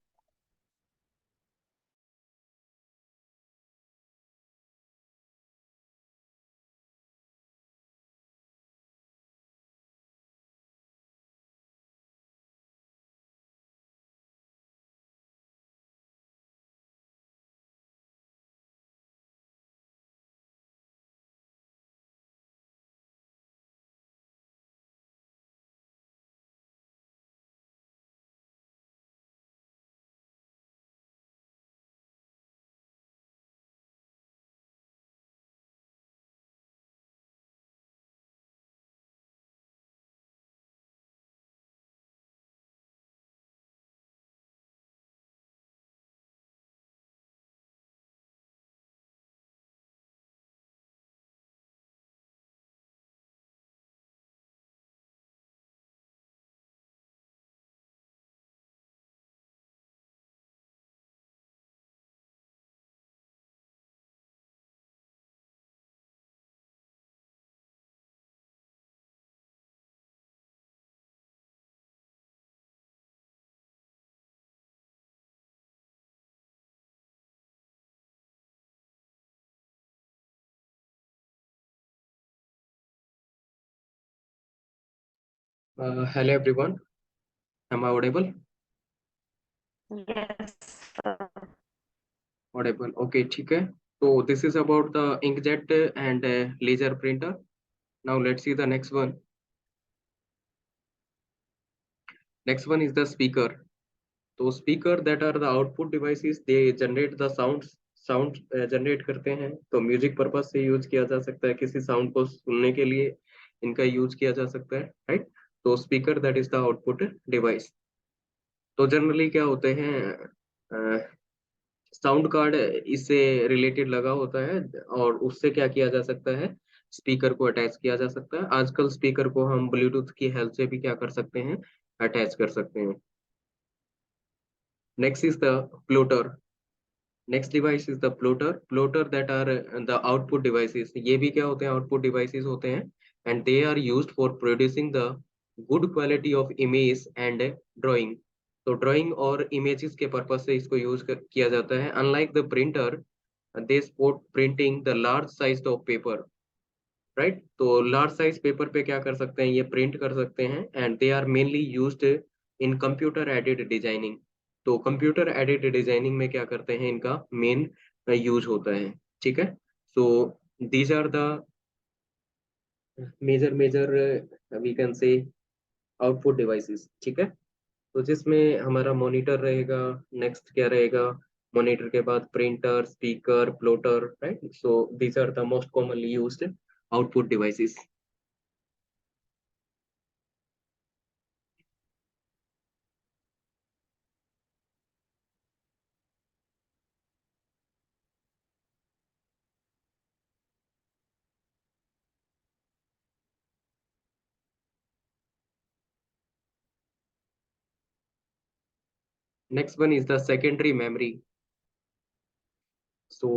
[SPEAKER 1] Hello everyone. Am I audible?
[SPEAKER 2] Yes, sir.
[SPEAKER 1] Audible. Okay, ठीक है. So this is about the inkjet and laser printer. Now let's see the next one. Next one is the speaker. तो speaker that are the output devices, they generate the sounds. Sound generate करते हैं, तो music purpose से use किया जा सकता है, किसी साउंड को सुनने के लिए इनका यूज किया जा सकता है, राइट. तो speaker that is the output device. तो जनरली क्या होते हैं, साउंड कार्ड इससे रिलेटेड लगा होता है और उससे क्या किया जा सकता है, स्पीकर को अटैच किया जा सकता है. आजकल स्पीकर को हम ब्लूटूथ की हेल्प से भी क्या कर सकते हैं, अटैच कर सकते हैं. Next is the plotter. Next device is the plotter. Plotter that are the output devices. ये भी क्या होते हैं, आउटपुट डिवाइसेस होते हैं, and they are used for producing the good quality of image and drawing. तो ड्राइंग और images के पर्पज से इसको किया जाता है। Unlike the printer, they support printing the large size of paper, right. तो लार्ज साइज पेपर पे क्या कर सकते हैं, ये प्रिंट कर सकते हैं। And they are mainly used in computer aided designing. तो कंप्यूटर एडेड डिजाइनिंग में क्या करते हैं, इनका मेन यूज होता है। ठीक है। So these are the major major we can say output devices. ठीक है। तो जिसमें हमारा मॉनिटर रहेगा, नेक्स्ट क्या रहेगा, मॉनिटर के बाद printer, speaker, plotter, right. So these are the most commonly used output devices. Next one is the secondary memory. So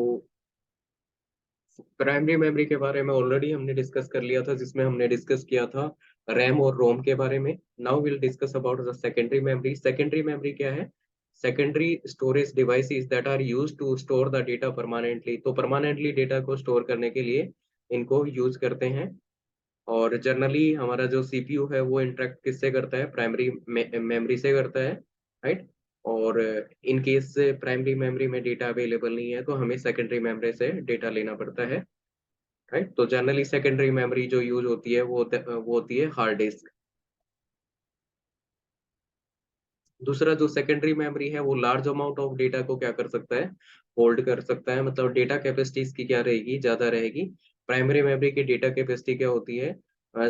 [SPEAKER 1] primary memory के बारे में ऑलरेडी हमने डिस्कस कर लिया था, जिसमें हमने डिस्कस किया था रैम और रोम के बारे में। Now will discuss about the secondary memory. Secondary memory क्या है? Secondary storage devices that are used to store the data permanently. तो परमानेंटली डेटा को स्टोर करने के लिए इनको यूज करते हैं। और जनरली हमारा जो सीपीयू है वो इंटरेक्ट किससे करता है, प्राइमरी मेमोरी से करता है, राइट। और इन केस प्राइमरी मेमोरी में डेटा अवेलेबल नहीं है तो हमें सेकेंडरी मेमोरी से डेटा लेना पड़ता है, राइट। तो जनरली सेकेंडरी मेमोरी जो यूज होती है वो होती है हार्ड डिस्क। दूसरा जो सेकेंडरी मेमोरी है वो लार्ज अमाउंट ऑफ डेटा को क्या कर सकता है, होल्ड कर सकता है। मतलब डेटा कैपेसिटी इसकी क्या रहेगी, ज्यादा रहेगी। प्राइमरी मेमोरी की डेटा कैपेसिटी क्या होती है,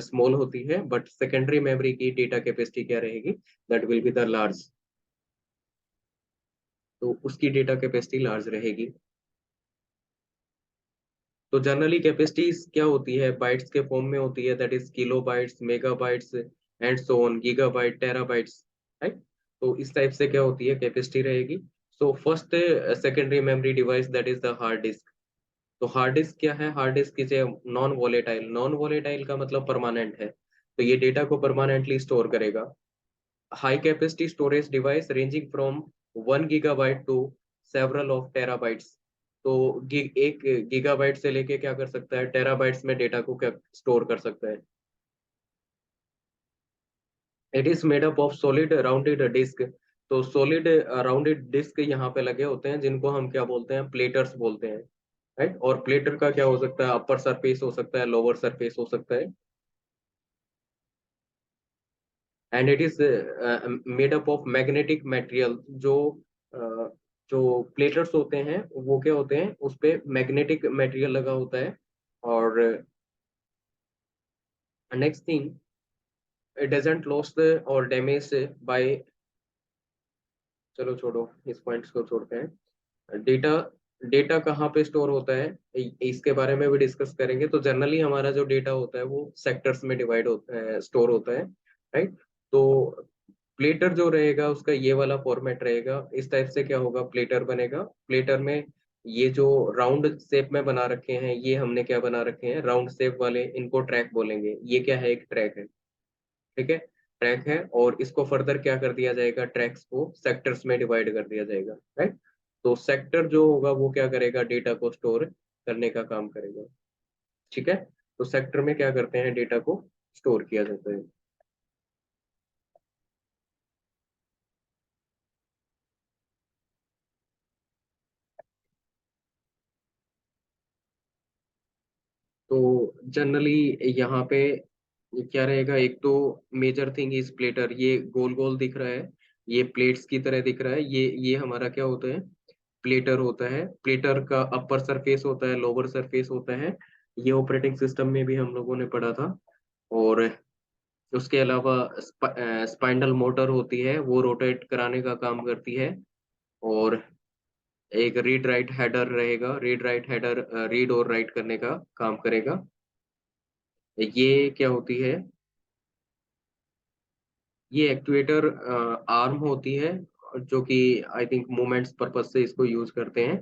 [SPEAKER 1] स्मॉल होती है। बट सेकेंडरी मेमोरी की डेटा कैपेसिटी क्या रहेगी, that will be the large. तो उसकी डेटा कैपेसिटी लार्ज रहेगी। तो जनरली कैपेसिटीज क्या होती है, बाइट्स के फॉर्म में होती है, that is kilo bytes, mega bytes and so on, gigabyte, terabytes, right. तो इस टाइप से क्या होती है, कैपेसिटी रहेगी। So first secondary memory device that is the hard disk. तो हार्ड डिस्क क्या है, hard disk is a non volatile. Non volatile का मतलब परमानेंट है, तो ये डेटा को परमानेंटली स्टोर करेगा। High capacity storage device ranging from 1 gigabyte to several of terabytes. तो एक गीगाबाइट से लेके क्या कर सकता है, टेराबाइट्स में डेटा को क्या स्टोर कर सकता है। It is made up of solid rounded disk. तो सॉलिड राउंडेड डिस्क यहाँ पे लगे होते हैं, जिनको हम क्या बोलते हैं, प्लेटर्स बोलते हैं, राइट। और प्लेटर का क्या हो सकता है, अपर सरफेस हो सकता है, लोअर सरफेस हो सकता है। And it is made up of magnetic material. uh, जो प्लेटर्स होते हैं वो क्या होते हैं, उस पे मैग्नेटिक मटेरियल लगा होता है। और next thing, it doesn't lost और डैमेज बाय, चलो छोड़ो इस पॉइंट्स को छोड़ते हैं। डेटा डेटा कहाँ पे स्टोर होता है, इसके बारे में भी डिस्कस करेंगे। तो जनरली हमारा जो डेटा होता है वो सेक्टर्स में डिवाइड होता है, स्टोर होता है, राइट। तो प्लेटर जो रहेगा उसका ये वाला फॉर्मेट रहेगा। इस टाइप से क्या होगा, प्लेटर बनेगा। प्लेटर में ये जो राउंड शेप में बना रखे हैं, ये हमने क्या बना रखे हैं, राउंड शेप वाले, इनको ट्रैक बोलेंगे। ये क्या है, एक ट्रैक है, ठीक है, ट्रैक है। और इसको फर्दर क्या कर दिया जाएगा, ट्रैक्स को सेक्टर्स में डिवाइड कर दिया जाएगा, राइट। तो सेक्टर जो होगा वो क्या करेगा, डेटा को स्टोर करने का काम करेगा, ठीक है। तो सेक्टर में क्या करते हैं, डेटा को स्टोर किया जाता है। तो जनरली यहाँ पे क्या रहेगा, एक तो मेजर थिंग इज प्लेटर। ये गोल गोल दिख रहा है, ये प्लेट्स की तरह दिख रहा है, ये हमारा क्या होता है, प्लेटर होता है। प्लेटर का अपर सरफेस होता है, लोअर सरफेस होता है। ये ऑपरेटिंग सिस्टम में भी हम लोगों ने पढ़ा था। और उसके अलावा स्पाइंडल मोटर होती है, वो रोटेट कराने का काम करती है। और एक रीड राइट हेडर रहेगा, रीड राइट हेडर रीड और राइट करने का काम करेगा। ये क्या होती है, ये एक्चुएटर आर्म होती है, जो कि आई थिंक मूवमेंट्स पर्पज से इसको यूज करते हैं,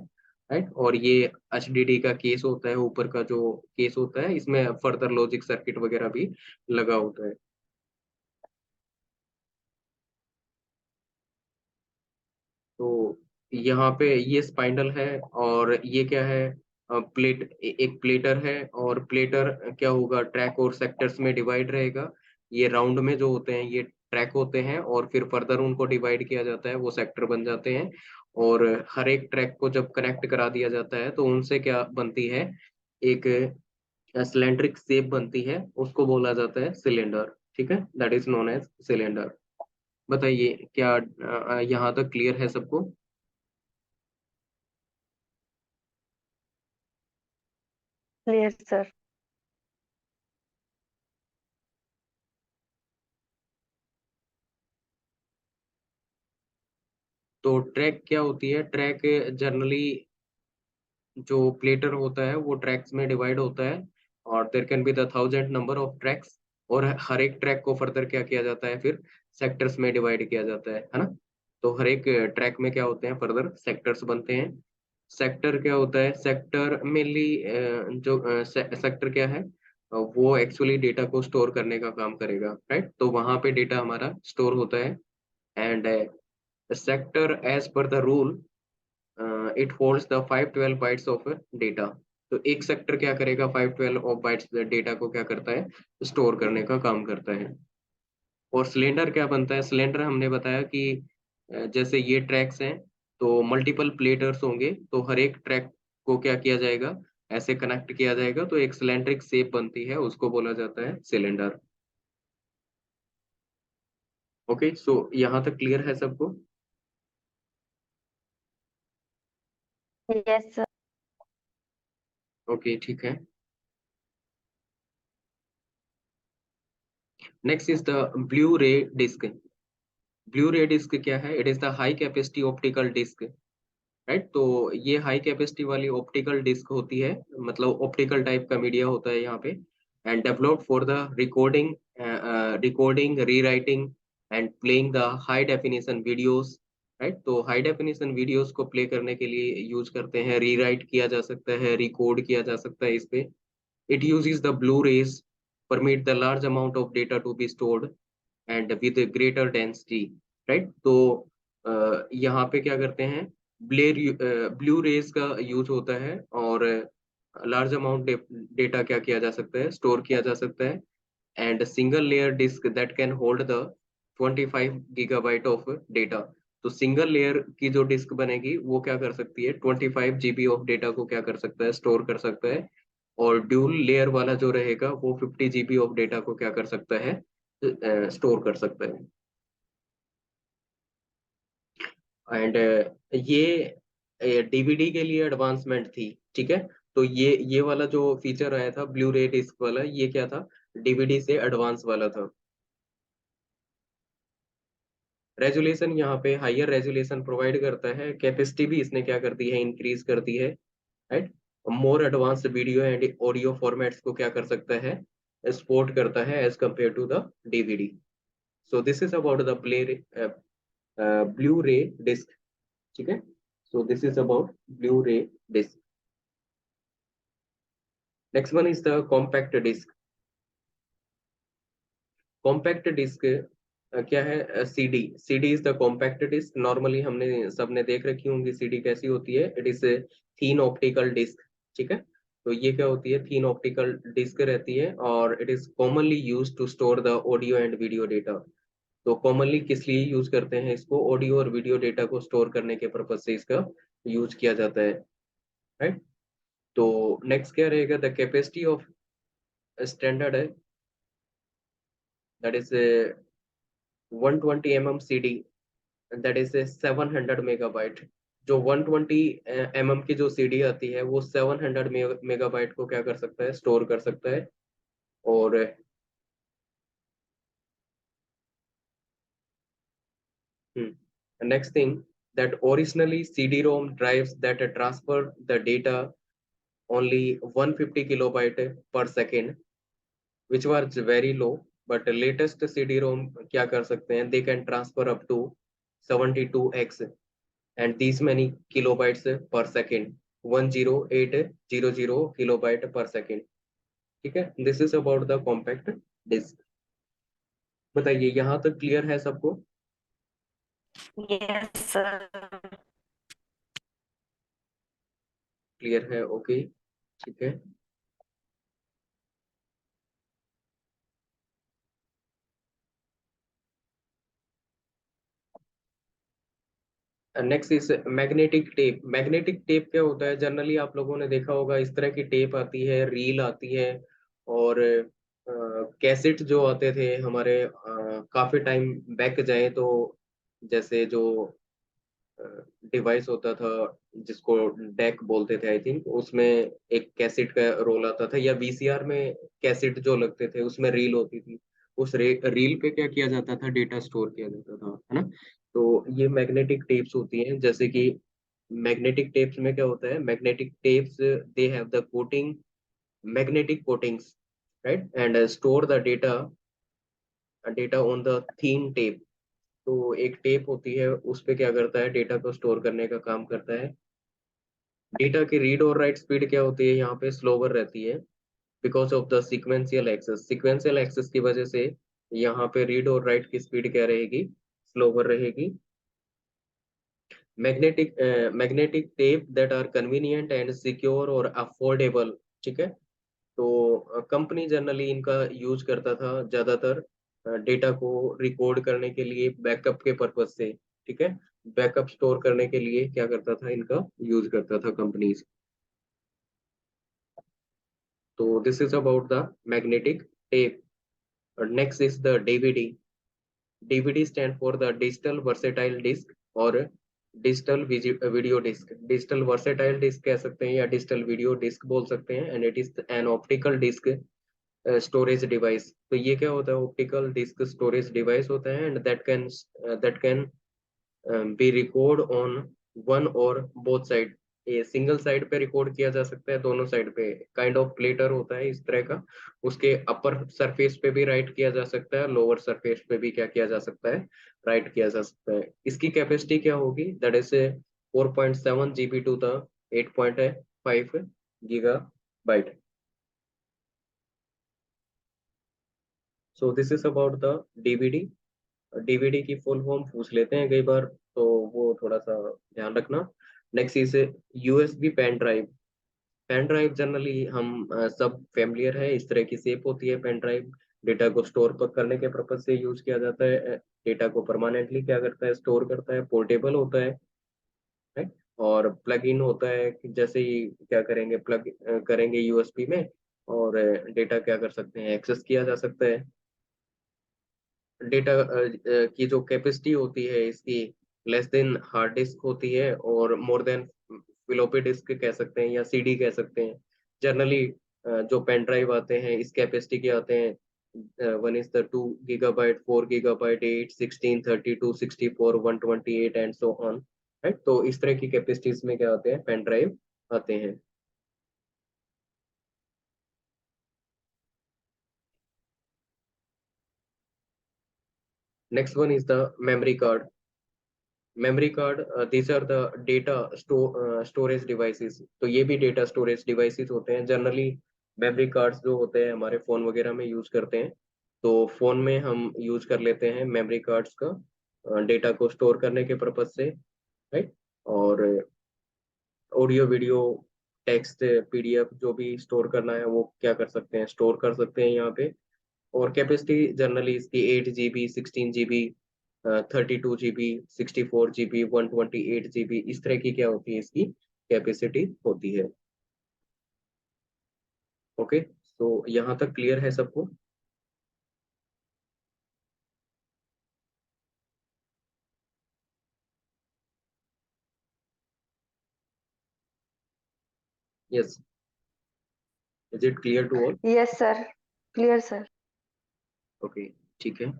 [SPEAKER 1] राइट। और ये एचडीडी का केस होता है, ऊपर का जो केस होता है, इसमें फर्दर लॉजिक सर्किट वगैरह भी लगा होता है। यहाँ पे ये स्पाइंडल है और ये क्या है, एक प्लेटर है, और प्लेटर क्या होगा, ट्रैक और सेक्टर्स में डिवाइड रहेगा। ये राउंड में जो होते हैं ये ट्रैक होते हैं, और फिर फर्दर उनको डिवाइड किया जाता है, वो सेक्टर बन जाते हैं। और हर एक ट्रैक को जब कनेक्ट करा दिया जाता है तो उनसे क्या बनती है, एक सिलेंड्रिक शेप बनती है, उसको बोला जाता है सिलेंडर। ठीक है, that is known as cylinder. बताइए क्या यहाँ तक क्लियर है सबको?
[SPEAKER 2] Clear sir.
[SPEAKER 1] तो ट्रैक क्या होती है? ट्रैक जनरली जो प्लेटर होता है वो ट्रैक्स में डिवाइड होता है, और there can be the thousand number of tracks. और हर एक ट्रैक को फर्दर क्या किया जाता है, फिर सेक्टर्स में डिवाइड किया जाता है ना? तो हर एक ट्रैक में क्या होते हैं, फर्दर सेक्टर्स बनते हैं। सेक्टर क्या होता है? सेक्टर मेनली जो सेक्टर क्या है, वो एक्चुअली डेटा को स्टोर करने का काम करेगा, राइट? तो वहां पे डेटा हमारा स्टोर होता है। And sector as per the rule it holds the 512 bytes of data. तो एक सेक्टर क्या करेगा, 512 ऑफ बाइट्स डेटा को क्या करता है, स्टोर करने का काम करता है। और सिलेंडर क्या बनता है? सिलेंडर हमने बताया कि जैसे ये ट्रैक्स हैं, तो मल्टीपल प्लेटर्स होंगे, तो हर एक ट्रैक को क्या किया जाएगा, ऐसे कनेक्ट किया जाएगा, तो एक सिलेंड्रिक शेप बनती है, उसको बोला जाता है सिलेंडर। ओके, सो यहाँ तक क्लियर है सबको?
[SPEAKER 2] Yes sir.
[SPEAKER 1] ओके, ठीक है। Next is the blu ray disc. Blu ray disc क्या है? It is the high capacity optical disc, right? तो ये हाई कैपेसिटी वाली ऑप्टिकल डिस्क होती है, मतलब ऑप्टिकल टाइप का मीडिया होता है यहाँ पे। And developed for the recording, rewriting and playing the high definition videos, right? तो हाई डेफिनेशन वीडियोस को प्ले करने के लिए यूज करते हैं, रीराइट किया जा सकता है, रिकॉर्ड किया जा सकता है इस पे। It uses the blue rays, permit the large amount of data to be stored and with greater density, right? तो यहाँ पे क्या करते हैं, ब्लू रेज का यूज होता है, और लार्ज अमाउंट डेटा क्या किया जा सकता है, स्टोर किया जा सकता है। And single layer disc that can hold the 25 gigabyte of data. तो सिंगल लेयर की जो डिस्क बनेगी वो क्या कर सकती है, 25 जीबी ऑफ डेटा को क्या कर सकता है, स्टोर कर सकता है। और ड्यूल लेयर वाला जो रहेगा वो 50 जीबी ऑफ डेटा को क्या कर सकता है, स्टोर कर सकता है। एंड ये डीवीडी के लिए एडवांसमेंट थी, ठीक है? तो ये वाला जो फीचर आया था ब्लू रे डिस्क वाला, ये क्या था, डीवीडी से एडवांस वाला था। रेजुलेशन यहाँ पे हायर रेजुलेशन प्रोवाइड करता है, कैपेसिटी भी इसने क्या कर दी है, इंक्रीज कर दी है, right? More advanced video and audio formats को क्या कर सकता है, सपोर्ट करता है as compare to the DVD. So this is about the blu ray disc, ठीक है? So this is about blu ray disc. Next one is the compact disc. कॉम्पैक्ट डिस्क क्या है? CD. CD is the compact disc. Normally हमने सबने देख रखी होंगी सीडी कैसी होती है, it is thin optical disc, ठीक है? तो ये क्या होती है, थीन ऑप्टिकल डिस्क रहती है, और it is commonly use to store the audio and video data. तो कॉमनली किस लिए यूज करते हैं इसको, ऑडियो और वीडियो डेटा को स्टोर करने के पर्पज से इसका यूज किया जाता है, राइट? तो नेक्स्ट क्या रहेगा, द कैपेसिटी ऑफ स्टैंडर्ड है, that is 120 CD, that is 700 megabyte. जो 120 की जो सीडी आती है वो 700 मेगाबाइट को क्या कर सकता है, स्टोर कर सकता है। और next thing, that originally CD ROM drives that transfer the data only 150 kilobyte पर second, which was very low, but latest CD-ROM क्या कर सकते हैं, they can transfer up to 72x and these many kilobytes per second, 10800 kilobyte per second, ठीक है? This is about the compact disk। बताइए यहाँ तक क्लियर है सबको?
[SPEAKER 2] Yes sir.
[SPEAKER 1] क्लियर है? ओके, ठीक है। Next is magnetic tape. Magnetic tape क्या होता है? जनरली आप लोगों ने देखा होगा, इस तरह की टेप आती है, रील आती है, और कैसेट जो आते थे हमारे, काफी टाइम बैक जाए तो, जैसे जो डिवाइस होता था जिसको डेक बोलते थे, आई थिंक उसमें एक कैसेट का रोल आता था, या वीसीआर में कैसेट जो लगते थे उसमें रील होती थी। उस रील पे क्या किया जाता था? डेटा स्टोर किया जाता था, है ना? तो ये मैग्नेटिक टेप्स होती हैं। जैसे कि मैग्नेटिक टेप्स में क्या होता है? Magnetic tapes they have the coating, magnetic coatings, right, and store the data data on the thin tape. तो एक टेप होती है, उस पे क्या करता है? डेटा को स्टोर करने का काम करता है। डेटा की रीड और राइट स्पीड क्या होती है यहाँ पे? स्लोवर रहती है, because of the sequential access. Sequential access की वजह से यहाँ पे रीड और राइट की स्पीड क्या रहेगी? स्लोवर रहेगी। Magnetic tape that are convenient and secure और अफोर्डेबल, ठीक है। तो कंपनी जनरली इनका यूज करता था ज्यादातर डेटा को रिकॉर्ड करने के लिए, बैकअप के पर्पज से, ठीक है। बैकअप स्टोर करने के लिए क्या करता था? इनका यूज करता था कंपनीज। तो this is about the magnetic tape. Next is the DVD. DVD stand for the digital versatile disc, और digital video disc. Digital versatile disc कह सकते हैं, या डिजिटल वीडियो डिस्क बोल सकते हैं, and it is an optical disk storage device. तो ये क्या होता है? ऑप्टिकल डिस्क स्टोरेज डिवाइस होता है, and that can B record on one और बोथ साइड। ये सिंगल साइड पे रिकॉर्ड किया जा सकता है, दोनों साइड पे। काइंड ऑफ प्लेटर होता है इस तरह का। उसके अपर सरफेस पे भी राइट किया जा सकता है, लोअर सरफेस पे भी क्या किया जा सकता है? राइट किया जा सकता है। इसकी कैपेसिटी क्या होगी? That is 4.7 GB to the 8.5 giga byte. So this is about the DVD. DVD की फुल फॉर्म पूछ लेते हैं कई बार, तो वो थोड़ा सा ध्यान रखना। Next is USB pen drive. Pen drive generally हम सब फैमिलियर है, इस तरह की शेप होती है पेन ड्राइव। डेटा को स्टोर पर करने के पर्पज से यूज किया जाता है। डेटा को परमानेंटली क्या करता है? स्टोर करता है। पोर्टेबल होता है, right? और प्लग इन होता है कि जैसे ही क्या करेंगे? प्लग करेंगे यूएसबी में, और डेटा क्या कर सकते हैं? एक्सेस किया जा सकता है। डेटा की जो कैपेसिटी होती है इसकी, लेस देन हार्ड डिस्क होती है, और मोर देन फ्लोपी डिस्क कह सकते हैं, या सीडी कह सकते हैं। जनरली जो पेन ड्राइव आते हैं इस कैपेसिटी के आते हैं। One is the 2 GB, 4 GB, 8, 16, 32, 64, 128 and so on, right. तो इस तरह की कैपेसिटीज में क्या आते हैं? पेन ड्राइव आते हैं। Next one is the memory card. Memory card, these are the data storage devices. तो ये भी डेटा स्टोरेज डिवाइसेस होते हैं। जनरली मेमोरी कार्ड्स जो होते हैं हमारे फोन वगैरह में यूज करते हैं, तो फोन में हम यूज कर लेते हैं मेमोरी कार्ड्स का, डेटा को स्टोर करने के पर्पज से, राइट। और ऑडियो, वीडियो, टेक्स्ट, पीडीएफ जो भी स्टोर करना है वो क्या कर सकते हैं? स्टोर कर सकते हैं यहाँ पे। और कैपेसिटी जनरली इसकी 8 GB, 16 GB, 32 GB, 64 GB, 128 GB, इस तरह की क्या होती है? इसकी कैपेसिटी होती है। ओके, तो यहाँ तक क्लियर है सबको? Yes, is it clear to all?
[SPEAKER 2] Yes sir, clear sir.
[SPEAKER 1] Okay, ठीक है।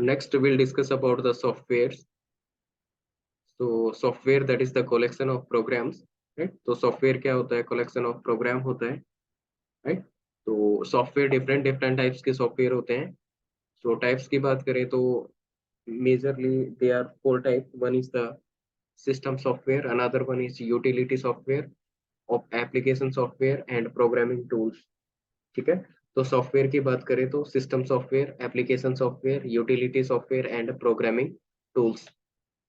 [SPEAKER 1] Next will discuss about the software. तो software that is the collection of programs, right. तो सॉफ्टवेयर क्या होता है? कलेक्शन ऑफ प्रोग्राम होता है, राइट। तो सॉफ्टवेयर डिफरेंट डिफरेंट टाइप्स के सॉफ्टवेयर होते हैं। सो टाइप्स की बात करें तो majorly they are 4 type. One is the system software, another one is utility software, of application software and programming tools. ठीक है, तो सॉफ्टवेयर की बात करें तो system software, application software, utility software and programming tools.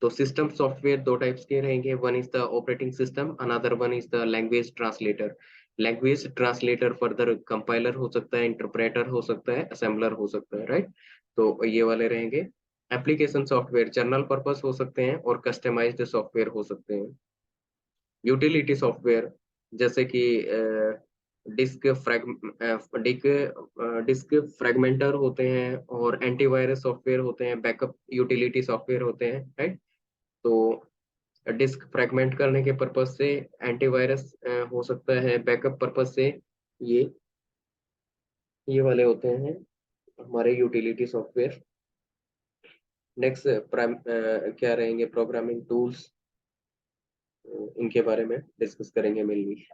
[SPEAKER 1] तो सिस्टम सॉफ्टवेयर दो types के रहेंगे, one is the operating system, another one is the language translator. Language translator further compiler हो सकता है, इंटरप्रेटर हो सकता है, असेंबलर हो सकता है, राइट। तो ये वाले रहेंगे। एप्लीकेशन सॉफ्टवेयर जनरल पर्पस हो सकते हैं और कस्टमाइज्ड सॉफ्टवेयर हो सकते हैं। यूटिलिटी सॉफ्टवेयर जैसे कि disc frag disc disc fragmenter होते हैं और एंटीवायरस सॉफ्टवेयर होते हैं, बैकअप यूटिलिटी सॉफ्टवेयर होते हैं, राइट। तो डिस्क फ्रैगमेंट करने के पर्पज से एंटीवायरस हो सकता है, बैकअप पर्पज से ये ये वाले होते हैं हमारे यूटिलिटी सॉफ्टवेयर। नेक्स्ट क्या रहेंगे, प्रोग्रामिंग टूल्स, इनके बारे में डिस्कस करेंगे mainly.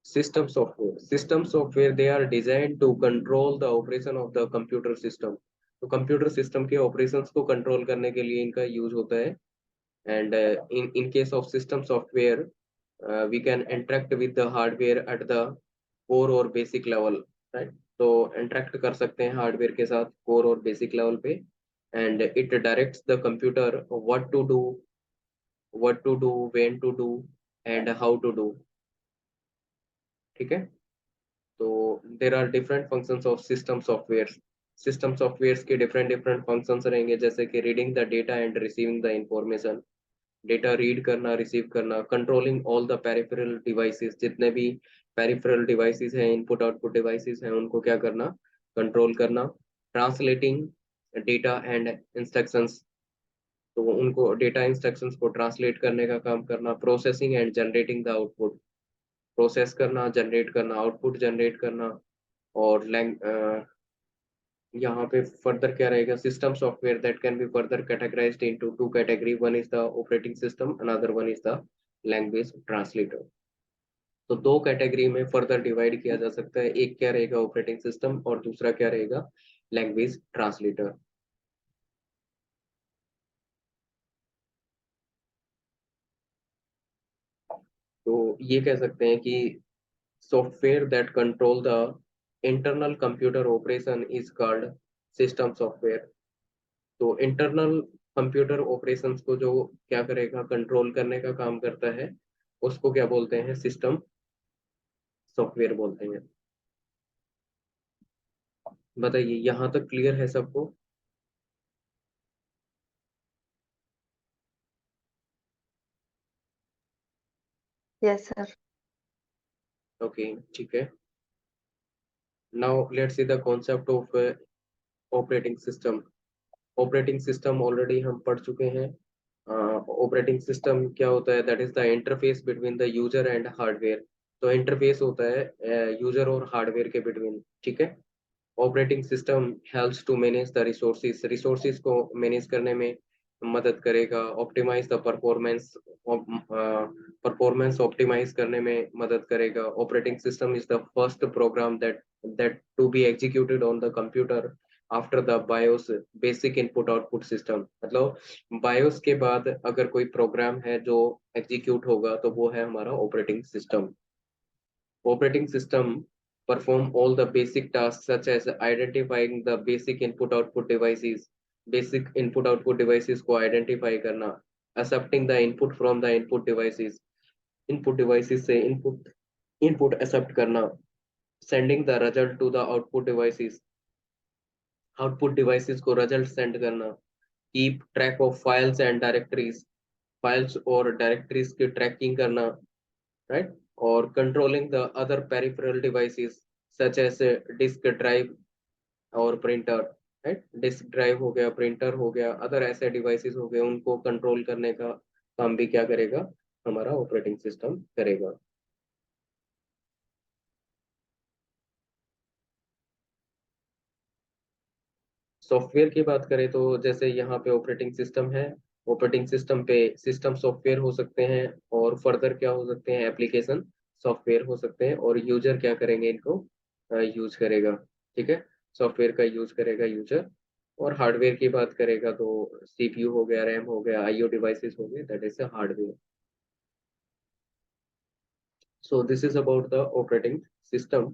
[SPEAKER 1] System software they are designed to control the operation of the computer system। तो कंप्यूटर सिस्टम के ऑपरेशंस को कंट्रोल करने के लिए इनका यूज होता है। And in case of system software we can interact with the hardware at the core और basic level, right। तो इंटरेक्ट कर सकते हैं हार्डवेयर के साथ कोर और बेसिक लेवल पे। And it directs the computer what to do, when to do and how to do। ठीक है, तो there are different functions of system software. System software के डिफरेंट डिफरेंट फंक्शंस रहेंगे, जैसे कि reading the data and receiving the information. Data read करना, receive करना, controlling all the peripheral devices, जितने भी पेरिफेरल डिवाइसेस हैं, इनपुट आउटपुट डिवाइसेस हैं, उनको क्या करना, कंट्रोल करना। ट्रांसलेटिंग डेटा एंड इंस्ट्रक्शंस, तो उनको डेटा इंस्ट्रक्शंस को ट्रांसलेट करने का काम करना। Processing and generating the output, process करना, जनरेट करना, आउटपुट जनरेट करना। और यहाँ पे फर्दर क्या रहेगा, system software that can be further categorised into two category, one is the operating system, another one is the language translator. तो दो कैटेगरी में फर्दर डिवाइड किया जा सकता है, एक क्या रहेगा ऑपरेटिंग सिस्टम और दूसरा क्या रहेगा लैंग्वेज ट्रांसलेटर। तो ये कह सकते हैं कि software that control the internal computer operation is called system software. तो इंटरनल कंप्यूटर ऑपरेशंस को जो क्या करेगा, कंट्रोल करने का काम करता है, उसको क्या बोलते हैं, सिस्टम सॉफ्टवेयर बोलते हैं। बताइए यहाँ तक क्लियर है सबको?
[SPEAKER 2] Yes, sir.
[SPEAKER 1] ओके, ठीक है। Now let's see the concept of operating system. Operating system already हम पढ़ चुके हैं। ऑपरेटिंग सिस्टम क्या होता है, that is the interface between the user and hardware. तो इंटरफेस होता है यूजर और हार्डवेयर के बिटवीन, ठीक है। Operating system helps to manage the resources, resources को मैनेज करने में मदद करेगा। Optimize the performance, performance optimize करने में मदद करेगा। Operating system is the first program that to be executed on the computer after the BIOS basic input output system. मतलब बायोस के बाद अगर कोई प्रोग्राम है जो एग्जीक्यूट होगा तो वो है हमारा operating system. Operating system perform all the basic tasks such as identifying the basic input-output devices, basic input-output devices को identify करना, accepting the input from the input devices, input devices से input accept करना, sending the result to the output devices, output devices को result send करना, keep track of files and directories, files और directories की tracking करना, right। और controlling the other peripheral devices such as disk drive और printer, right। disk drive हो गया, printer हो गया, अदर ऐसे devices हो गए, उनको कंट्रोल करने का काम भी क्या करेगा, हमारा ऑपरेटिंग सिस्टम करेगा। सॉफ्टवेयर की बात करें तो जैसे यहाँ पे ऑपरेटिंग सिस्टम है, ऑपरेटिंग सिस्टम पे सिस्टम सॉफ्टवेयर हो सकते हैं और फर्दर क्या हो सकते हैं, एप्लीकेशन सॉफ्टवेयर हो सकते हैं। और यूजर क्या करेंगे, इनको यूज करेगा, ठीक है। सॉफ्टवेयर का यूज करेगा यूजर। और हार्डवेयर की बात करेगा तो सीपीयू हो गया, रैम हो गया, आईओ डिवाइसेस हो गए, that is hardware. So this is about the operating system.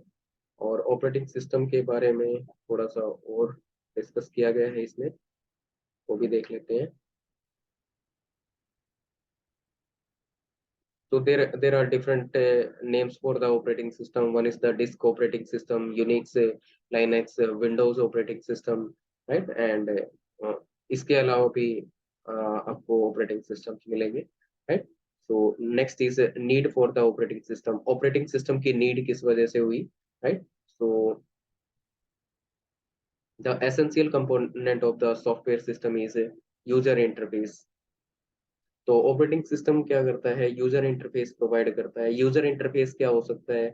[SPEAKER 1] और ऑपरेटिंग सिस्टम के बारे में थोड़ा सा और डिस्कस किया गया है इसमें, वो भी देख लेते हैं। So there are different names for the operating system. One is the disk operating system, Unix, Linux, Windows operating system, right? And इसके अलावा भी आपको operating systems मिलेंगे, right? So next is need for the operating system. Operating system की need किस वजह से हुई, right? So the essential component of the software system is user interface. तो ऑपरेटिंग सिस्टम क्या करता है, यूजर इंटरफेस प्रोवाइड करता है। यूजर इंटरफेस क्या हो सकता है,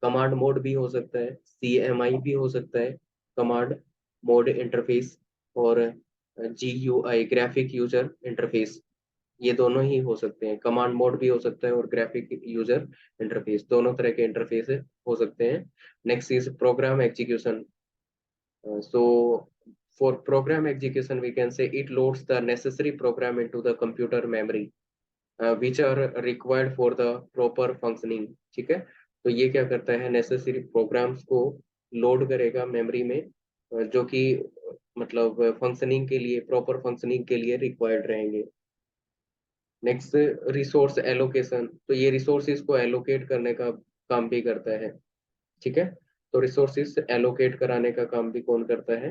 [SPEAKER 1] कमांड मोड भी हो सकता है, सीएमआई भी हो सकता है, कमांड मोड इंटरफेस, और जीयूआई ग्राफिक यूजर इंटरफेस। ये दोनों ही हो सकते हैं, कमांड मोड भी हो सकता है और ग्राफिक यूजर इंटरफेस, दोनों तरह के इंटरफेस हो सकते हैं। Next is program execution. So for program execution, we can say it loads the necessary program into the computer memory, which are required for the proper functioning, ठीक है। तो ये क्या करता है, नेसेसरी प्रोग्राम्स को लोड करेगा मेमोरी में, जो कि मतलब फंक्शनिंग के लिए, प्रॉपर फंक्शनिंग के लिए रिक्वायर्ड रहेंगे। Next, resource allocation. तो ये रिसोर्सेज को एलोकेट करने का काम भी करता है, ठीक है। तो रिसोर्सेज एलोकेट कराने का काम भी कौन करता है,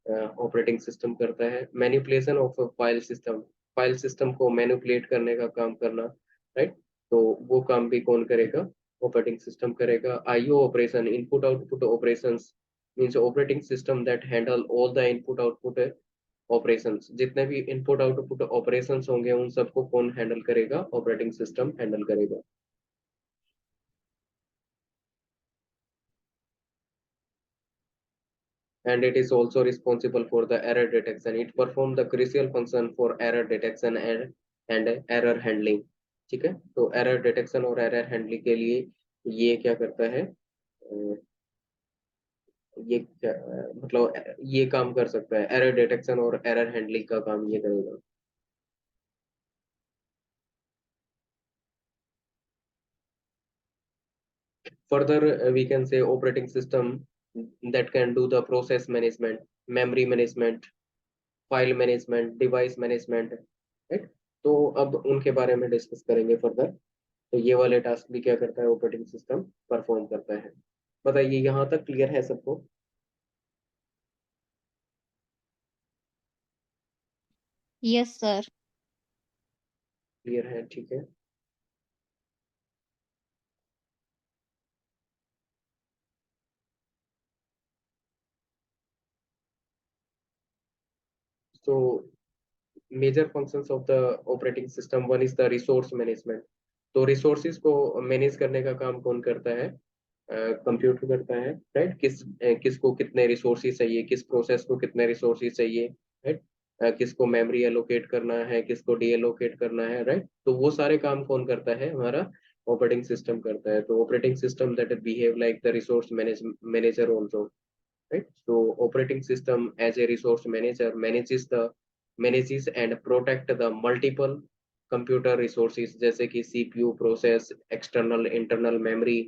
[SPEAKER 1] ऑपरेटिंग सिस्टम करता है। Manipulation of file system, file system को मैनिपुलेट करने का काम करना, राइट। तो वो काम भी कौन करेगा, ऑपरेटिंग सिस्टम करेगा। IO operation, input output operations, means operating system that handle all the input output operations. जितने भी इनपुट आउटपुट ऑपरेशंस होंगे उन सबको कौन हैंडल करेगा, ऑपरेटिंग सिस्टम हैंडल करेगा। And it is also responsible for the error detection. It perform the crucial function for error detection and error handling, ठीक है। तो error detection और error handling के लिए ये क्या करता है, ये क्या, मतलब ये काम कर सकता है, error detection और error handling का काम ये करेगा। Further, we can say operating system that can do the process management, memory management, file management, device management, right. तो अब उनके बारे में डिस्कस करेंगे फर्दर। तो ये वाले टास्क भी क्या करता है, ऑपरेटिंग सिस्टम परफॉर्म करता है। बताइए यहाँ तक क्लियर है सबको?
[SPEAKER 4] Yes sir.
[SPEAKER 1] क्लियर है, ठीक है। तो major functions of the operating system, one is the resource management. तो रिसोर्सेज को मैनेज करने का काम कौन करता है, कंप्यूटर करता है, राइट। किसको कितने रिसोर्सेज चाहिए, किस प्रोसेस को कितने रिसोर्सेज चाहिए, राइट। किसको मेमोरी एलोकेट करना है, किसको डी एलोकेट करना है, राइट। तो वो सारे काम कौन करता है, हमारा ऑपरेटिंग सिस्टम करता है। तो operating system that behave like the resource manager also, right? So operating system as a resource manager manages and protect the multiple computer resources, जैसे कि CPU, process, external internal memory,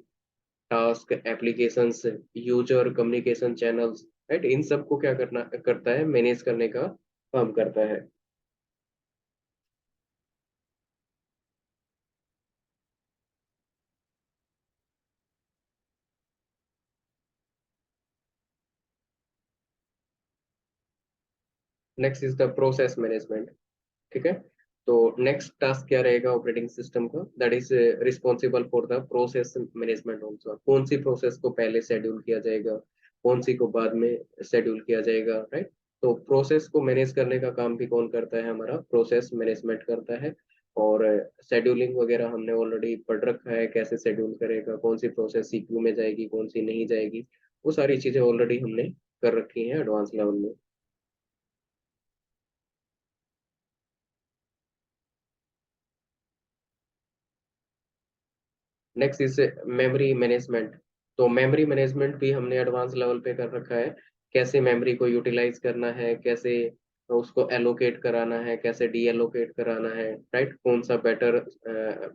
[SPEAKER 1] task, applications, user communication channels, right. इन सब को क्या करना करता है, manage करने का काम करता है। Next is the process management, ठीक है। तो नेक्स्ट टास्क क्या रहेगा ऑपरेटिंग सिस्टम का, that is responsible for the process management also. कौन सी प्रोसेस को पहले शेड्यूल किया जाएगा, कौन सी को बाद में शेड्यूल किया जाएगा, राइट। तो प्रोसेस को मैनेज करने का काम भी कौन करता है, हमारा प्रोसेस मैनेजमेंट करता है। और शेड्यूलिंग वगैरह हमने ऑलरेडी पढ़ रखा है, कैसे शेड्यूल करेगा, कौन सी प्रोसेस सीपीयू में जाएगी, कौन सी नहीं जाएगी, वो सारी चीजें ऑलरेडी हमने कर रखी हैं एडवांस लेवल में। Next is memory management. तो मेमोरी मैनेजमेंट भी हमने एडवांस लेवल पे कर रखा है, कैसे मेमोरी को यूटिलाइज करना है, कैसे उसको एलोकेट कराना है, कैसे डी एलोकेट कराना है, राइट, कौन सा बेटर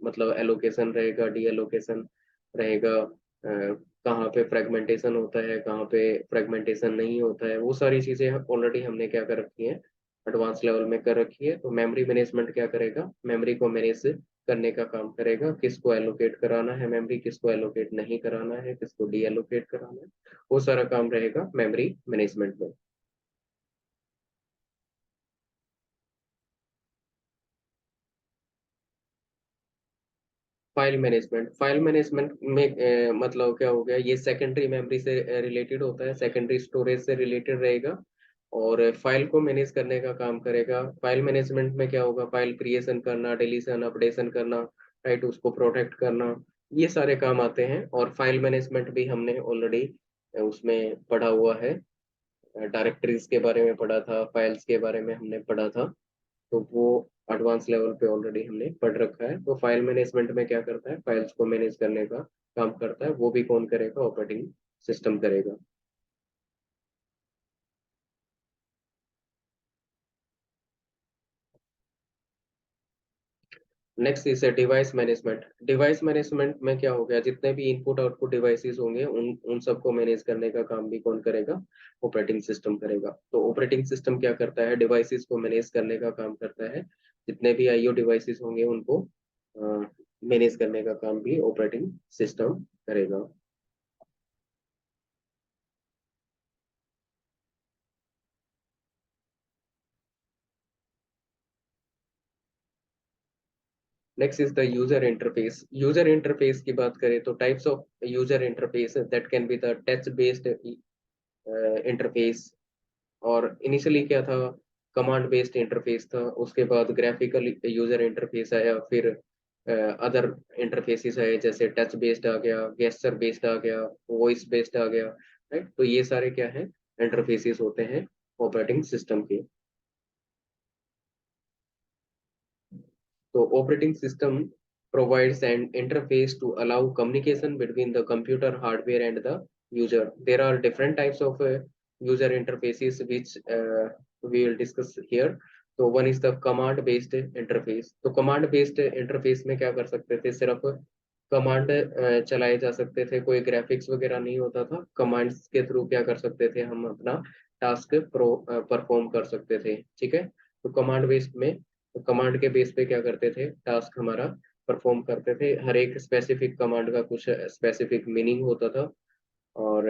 [SPEAKER 1] मतलब एलोकेशन रहेगा, डी एलोकेशन रहेगा, कहाँ पे फ्रेगमेंटेशन होता है, कहाँ पे फ्रेगमेंटेशन नहीं होता है, वो सारी चीजें ऑलरेडी हमने क्या कर रखी है, एडवांस लेवल में कर रखी है। तो मेमोरी मैनेजमेंट क्या करेगा, मेमोरी को मैनेज करने का काम करेगा, किसको एलोकेट कराना है मेमोरी, किसको एलोकेट नहीं कराना है, किसको डी एलोकेट कराना है, वो सारा काम रहेगा मेमोरी मैनेजमेंट में। फाइल मैनेजमेंट में मतलब क्या हो गया, ये सेकेंडरी मेमोरी से रिलेटेड होता है, सेकेंडरी स्टोरेज से रिलेटेड रहेगा, और फाइल को मैनेज करने का काम करेगा। फाइल मैनेजमेंट में क्या होगा, फाइल क्रिएशन करना, डिलीशन, अपडेशन करना, राइट, उसको प्रोटेक्ट करना, ये सारे काम आते हैं। और फाइल मैनेजमेंट भी हमने ऑलरेडी उसमें पढ़ा हुआ है, डायरेक्टरीज के बारे में पढ़ा था, फाइल्स के बारे में हमने पढ़ा था, तो वो एडवांस लेवल पे ऑलरेडी हमने पढ़ रखा है। तो फाइल मैनेजमेंट में क्या करता है, फाइल्स को मैनेज करने का काम करता है, वो भी कौन करेगा, ऑपरेटिंग सिस्टम करेगा। Next is device management. Device management में क्या हो गया, जितने भी इनपुट आउटपुट डिवाइसेस होंगे उन उन सबको मैनेज करने का काम भी कौन करेगा, ऑपरेटिंग सिस्टम करेगा। तो ऑपरेटिंग सिस्टम क्या करता है, डिवाइसेस को मैनेज करने का काम करता है, जितने भी आईओ डिवाइसेस होंगे उनको मैनेज करने का काम भी ऑपरेटिंग सिस्टम करेगा। Next is the user interface. User interface की बात करें तो types of user interface that can be the touch based interface, और इनिशियली क्या था, कमांड बेस्ड इंटरफेस था, उसके बाद ग्राफिकल यूजर इंटरफेस आया, फिर अदर इंटरफेसेस आए, जैसे टच बेस्ड आ गया, गेस्चर बेस्ड आ गया, वॉइस बेस्ड आ गया, राइट। तो ये सारे क्या है, इंटरफेसेस होते हैं ऑपरेटिंग सिस्टम के। So operating system provides an interface to allow communication between the computer hardware and the user. There are different types of user interfaces which we will discuss here. तो one is the command based interface. तो command based interface में क्या कर सकते थे, सिर्फ command चलाए जा सकते थे, कोई ग्राफिक्स वगैरह नहीं होता था। कमांड्स के थ्रू क्या कर सकते थे, हम अपना टास्क परफॉर्म कर सकते थे, ठीक है। तो कमांड बेस्ड में, तो कमांड के बेस पे क्या करते थे, टास्क हमारा परफॉर्म करते थे। हर एक स्पेसिफिक कमांड का कुछ स्पेसिफिक मीनिंग होता था। और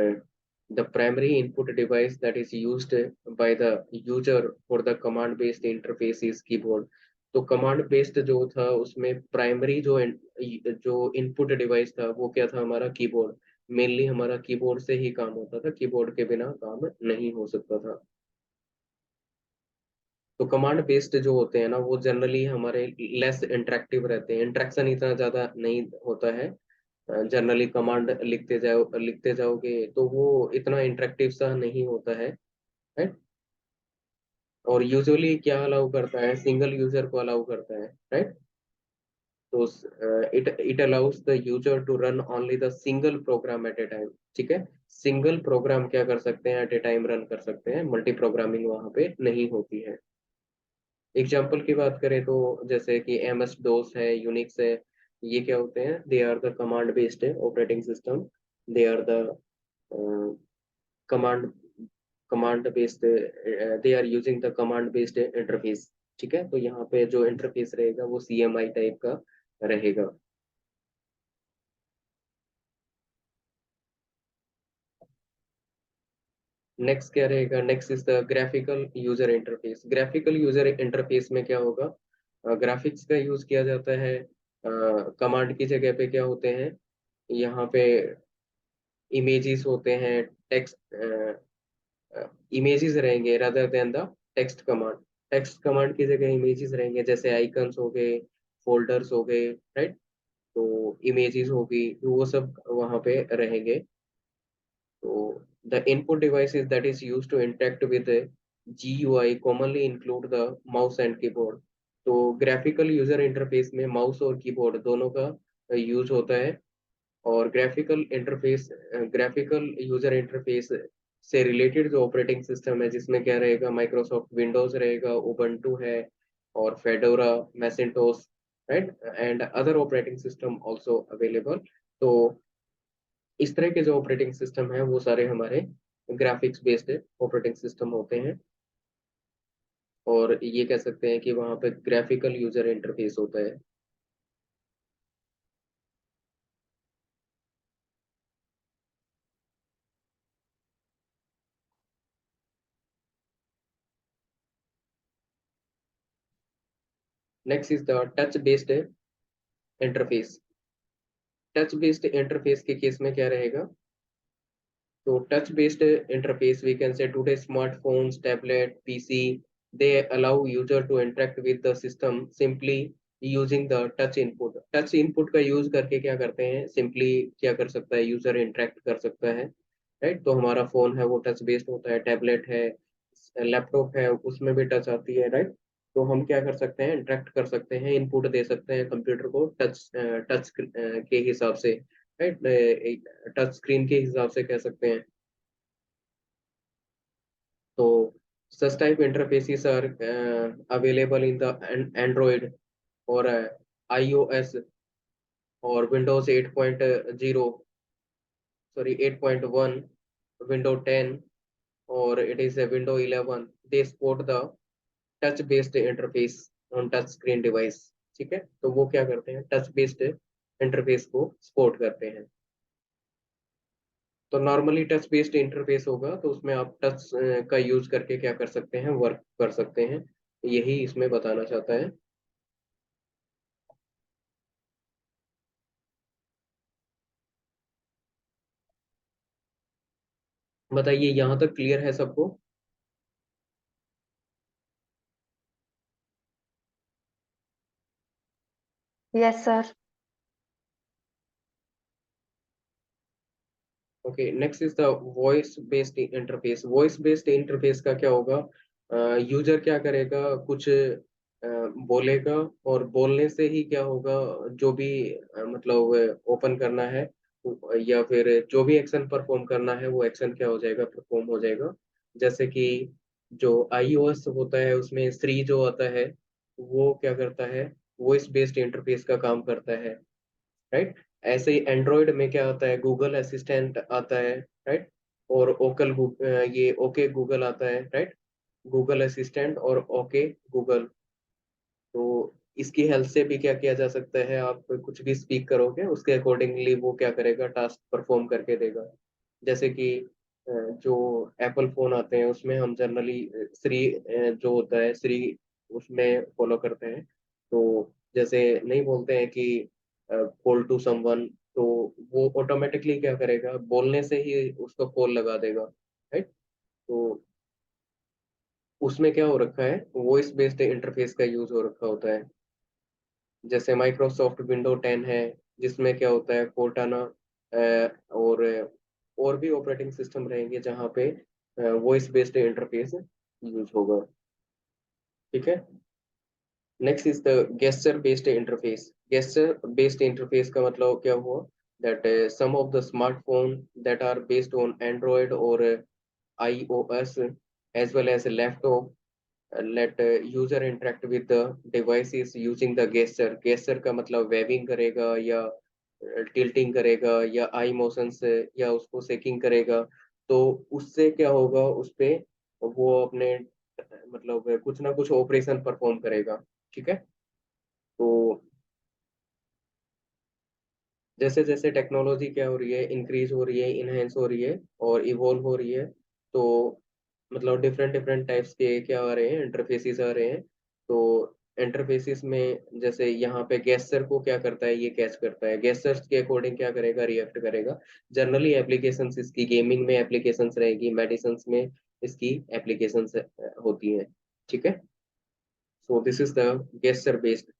[SPEAKER 1] the primary input device that is used by the user for the command based interface is keyboard. तो कमांड बेस्ड जो था उसमें प्राइमरी जो इनपुट डिवाइस था वो क्या था, हमारा कीबोर्ड। मेनली हमारा कीबोर्ड से ही काम होता था, कीबोर्ड के बिना काम नहीं हो सकता था। तो कमांड बेस्ड जो होते हैं ना, वो जनरली हमारे लेस इंटरेक्टिव रहते हैं, इंटरेक्शन इतना ज्यादा नहीं होता है। जनरली कमांड लिखते जाओगे तो वो इतना इंटरेक्टिव सा नहीं होता है, राइट। और यूजुअली क्या अलाउ करता है, सिंगल यूजर को अलाउ करता है, राइट। तो it allows the user to run only the single program at a time, ठीक है। सिंगल प्रोग्राम क्या कर सकते हैं, एट ए टाइम रन कर सकते हैं, मल्टी प्रोग्रामिंग वहां पे नहीं होती है। एग्जाम्पल की बात करें तो जैसे कि एम एस डोस है, यूनिक्स है, ये क्या होते हैं, they are the command based operating system. They are the command command based, they are using the command based interface, ठीक है। तो यहाँ पे जो इंटरफेस रहेगा वो CMI टाइप का रहेगा। नेक्स्ट क्या रहेगा, next is the graphical user interface. Graphical user interface में क्या होगा, ग्राफिक्स का यूज किया जाता है। कमांड की जगह पे क्या होते हैं, यहाँ पे इमेजेस होते हैं, टेक्स्ट इमेजेस रहेंगे rather than the text command. Text command की जगह इमेजेस रहेंगे, जैसे आइकन्स हो गए, फोल्डर्स हो गए, राइट। तो इमेजेस होगी, तो वो सब वहाँ पे रहेंगे। तो the input devices that is used to interact with the GUI commonly include the mouse and keyboard। तो ग्राफिकल यूजर इंटरफेस में माउस और कीबोर्ड दोनों का यूज होता है। और ग्राफिकल यूजर इंटरफेस से रिलेटेड जो ऑपरेटिंग सिस्टम है, जिसमें क्या रहेगा, माइक्रोसॉफ्ट विंडोज रहेगा, उबंटू है, और फेडोरा, मैसेंटोस, right, and other operating system also available. तो इस तरह के जो ऑपरेटिंग सिस्टम है वो सारे हमारे ग्राफिक्स बेस्ड ऑपरेटिंग सिस्टम होते हैं, और ये कह सकते हैं कि वहाँ पे ग्राफिकल यूजर इंटरफेस होता है। Next is the touch based interface. Touch based interface के केस में क्या रहेगा? तो touch based interface, we can say today smartphones, tablet, PC, they allow user to interact with the system simply using the touch input। touch input का use करके क्या करते हैं, सिंपली क्या कर सकता है यूजर इंटरेक्ट कर सकता है, राइट। तो हमारा फोन है वो टच बेस्ड होता है, टैबलेट है, लैपटॉप है, उसमें भी टच आती है, राइट। तो हम क्या कर सकते हैं, इंटरेक्ट कर सकते हैं, इनपुट दे सकते हैं कंप्यूटर को टच टच के हिसाब से, राइट, टच स्क्रीन के हिसाब से कह सकते हैं। तो such type interfaces are available in the Android or iOS or Windows 8.0, sorry 8.1, Windows 10, or it is a Windows 11। they support the touch based interface on touch screen device। ठीक है, तो वो क्या करते हैं, टच बेस्ड इंटरफेस को support करते हैं। तो नॉर्मली टच बेस्ड इंटरफेस होगा तो उसमें आप टच का यूज करके क्या कर सकते हैं, वर्क कर सकते हैं, यही इसमें बताना चाहता है। बताइए यहाँ तक क्लियर है सबको?
[SPEAKER 2] Yes, sir.
[SPEAKER 1] Okay, next is the voice based interface. Voice based interface का क्या होगा, यूजर क्या करेगा, कुछ बोलेगा, और बोलने से ही क्या होगा, जो भी मतलब ओपन करना है या फिर जो भी एक्शन परफॉर्म करना है वो एक्शन क्या हो जाएगा, परफॉर्म हो जाएगा। जैसे कि जो iOS होता है उसमें श्री जो आता है वो क्या करता है, वॉइस बेस्ड इंटरफेस का काम करता है, राइट। ऐसे ही एंड्रॉइड में क्या आता है, गूगल असिस्टेंट आता है, राइट, और ये ओके गूगल आता है, राइट। गूगल असिस्टेंट और ओके गूगल। तो इसकी हेल्प से भी क्या किया जा सकता है, आप कुछ भी स्पीक करोगे उसके अकॉर्डिंगली वो क्या करेगा, टास्क परफॉर्म करके देगा। जैसे कि जो एप्पल फोन आते हैं उसमें हम जनरली श्री जो होता है श्री उसमें फॉलो करते हैं। तो जैसे नहीं बोलते हैं कि कॉल टू समवन, तो वो ऑटोमेटिकली क्या करेगा, बोलने से ही उसको कॉल लगा देगा, राइट। तो उसमें क्या हो रखा है, वॉइस बेस्ड इंटरफेस का यूज हो रखा होता है। जैसे माइक्रोसॉफ्ट विंडो 10 है, जिसमें क्या होता है कोर्टाना, और भी ऑपरेटिंग सिस्टम रहेंगे जहाँ पे वॉइस बेस्ड इंटरफेस यूज होगा, ठीक है। Next is the gesture based interface. Gesture based interface का मतलब क्या हुआ, that some of the smartphone that are based on android और iOS as well as laptop let user interact with the devices using the gesture। gesture का मतलब waving करेगा या tilting करेगा या आई मोशन से या उसको सेकिंग करेगा। तो उससे क्या होगा, उस पे वो अपने मतलब कुछ ना कुछ ऑपरेशन परफॉर्म करेगा, ठीक है। तो जैसे जैसे टेक्नोलॉजी क्या हो रही है, इंक्रीज हो रही है, इनहेंस हो रही है और इवॉल्व हो रही है, तो मतलब डिफरेंट डिफरेंट टाइप्स के क्या आ रहे हैं, इंटरफेसेस आ रहे हैं। तो इंटरफेसेस में जैसे यहाँ पे गेस्चर को क्या करता है, ये कैच करता है, गेस्चर्स के अकॉर्डिंग क्या करेगा, रिएक्ट करेगा। जनरली एप्लीकेशंस इसकी गेमिंग में एप्लीकेशंस रहेगी, मेडिसिन में इसकी एप्लीकेशंस होती हैं, ठीक है। So this is the gesture based.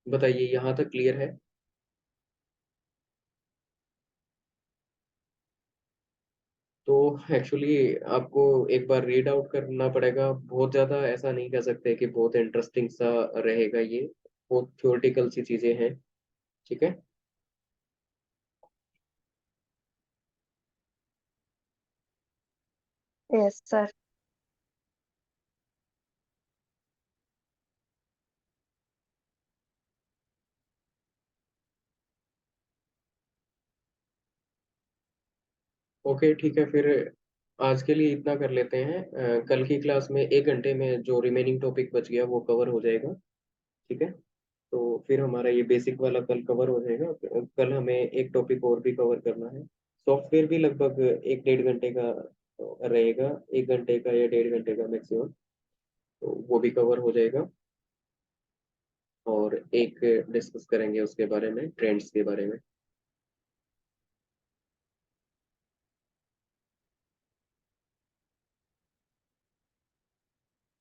[SPEAKER 1] बताइए यहाँ तक क्लियर है? तो एक्चुअली आपको एक बार रीड आउट करना पड़ेगा, बहुत ज़्यादा ऐसा नहीं कह सकते कि बहुत इंटरेस्टिंग सा रहेगा ये। वो थ्योरेटिकल सी चीजें हैं, ठीक है।
[SPEAKER 2] Yes, sir.
[SPEAKER 1] ओके ठीक है, फिर आज के लिए इतना कर लेते हैं। कल की क्लास में 1 घंटे में जो रिमेनिंग टॉपिक बच गया वो कवर हो जाएगा, ठीक है। तो फिर हमारा ये बेसिक वाला कल कवर हो जाएगा। कल हमें एक टॉपिक और भी कवर करना है। सॉफ्टवेयर भी लगभग 1 डेढ़ घंटे का रहेगा, 1 घंटे का या 1.5 घंटे का मैक्सिमम, तो वो भी कवर हो जाएगा। और एक डिस्कस करेंगे उसके बारे में, ट्रेंड्स के बारे में।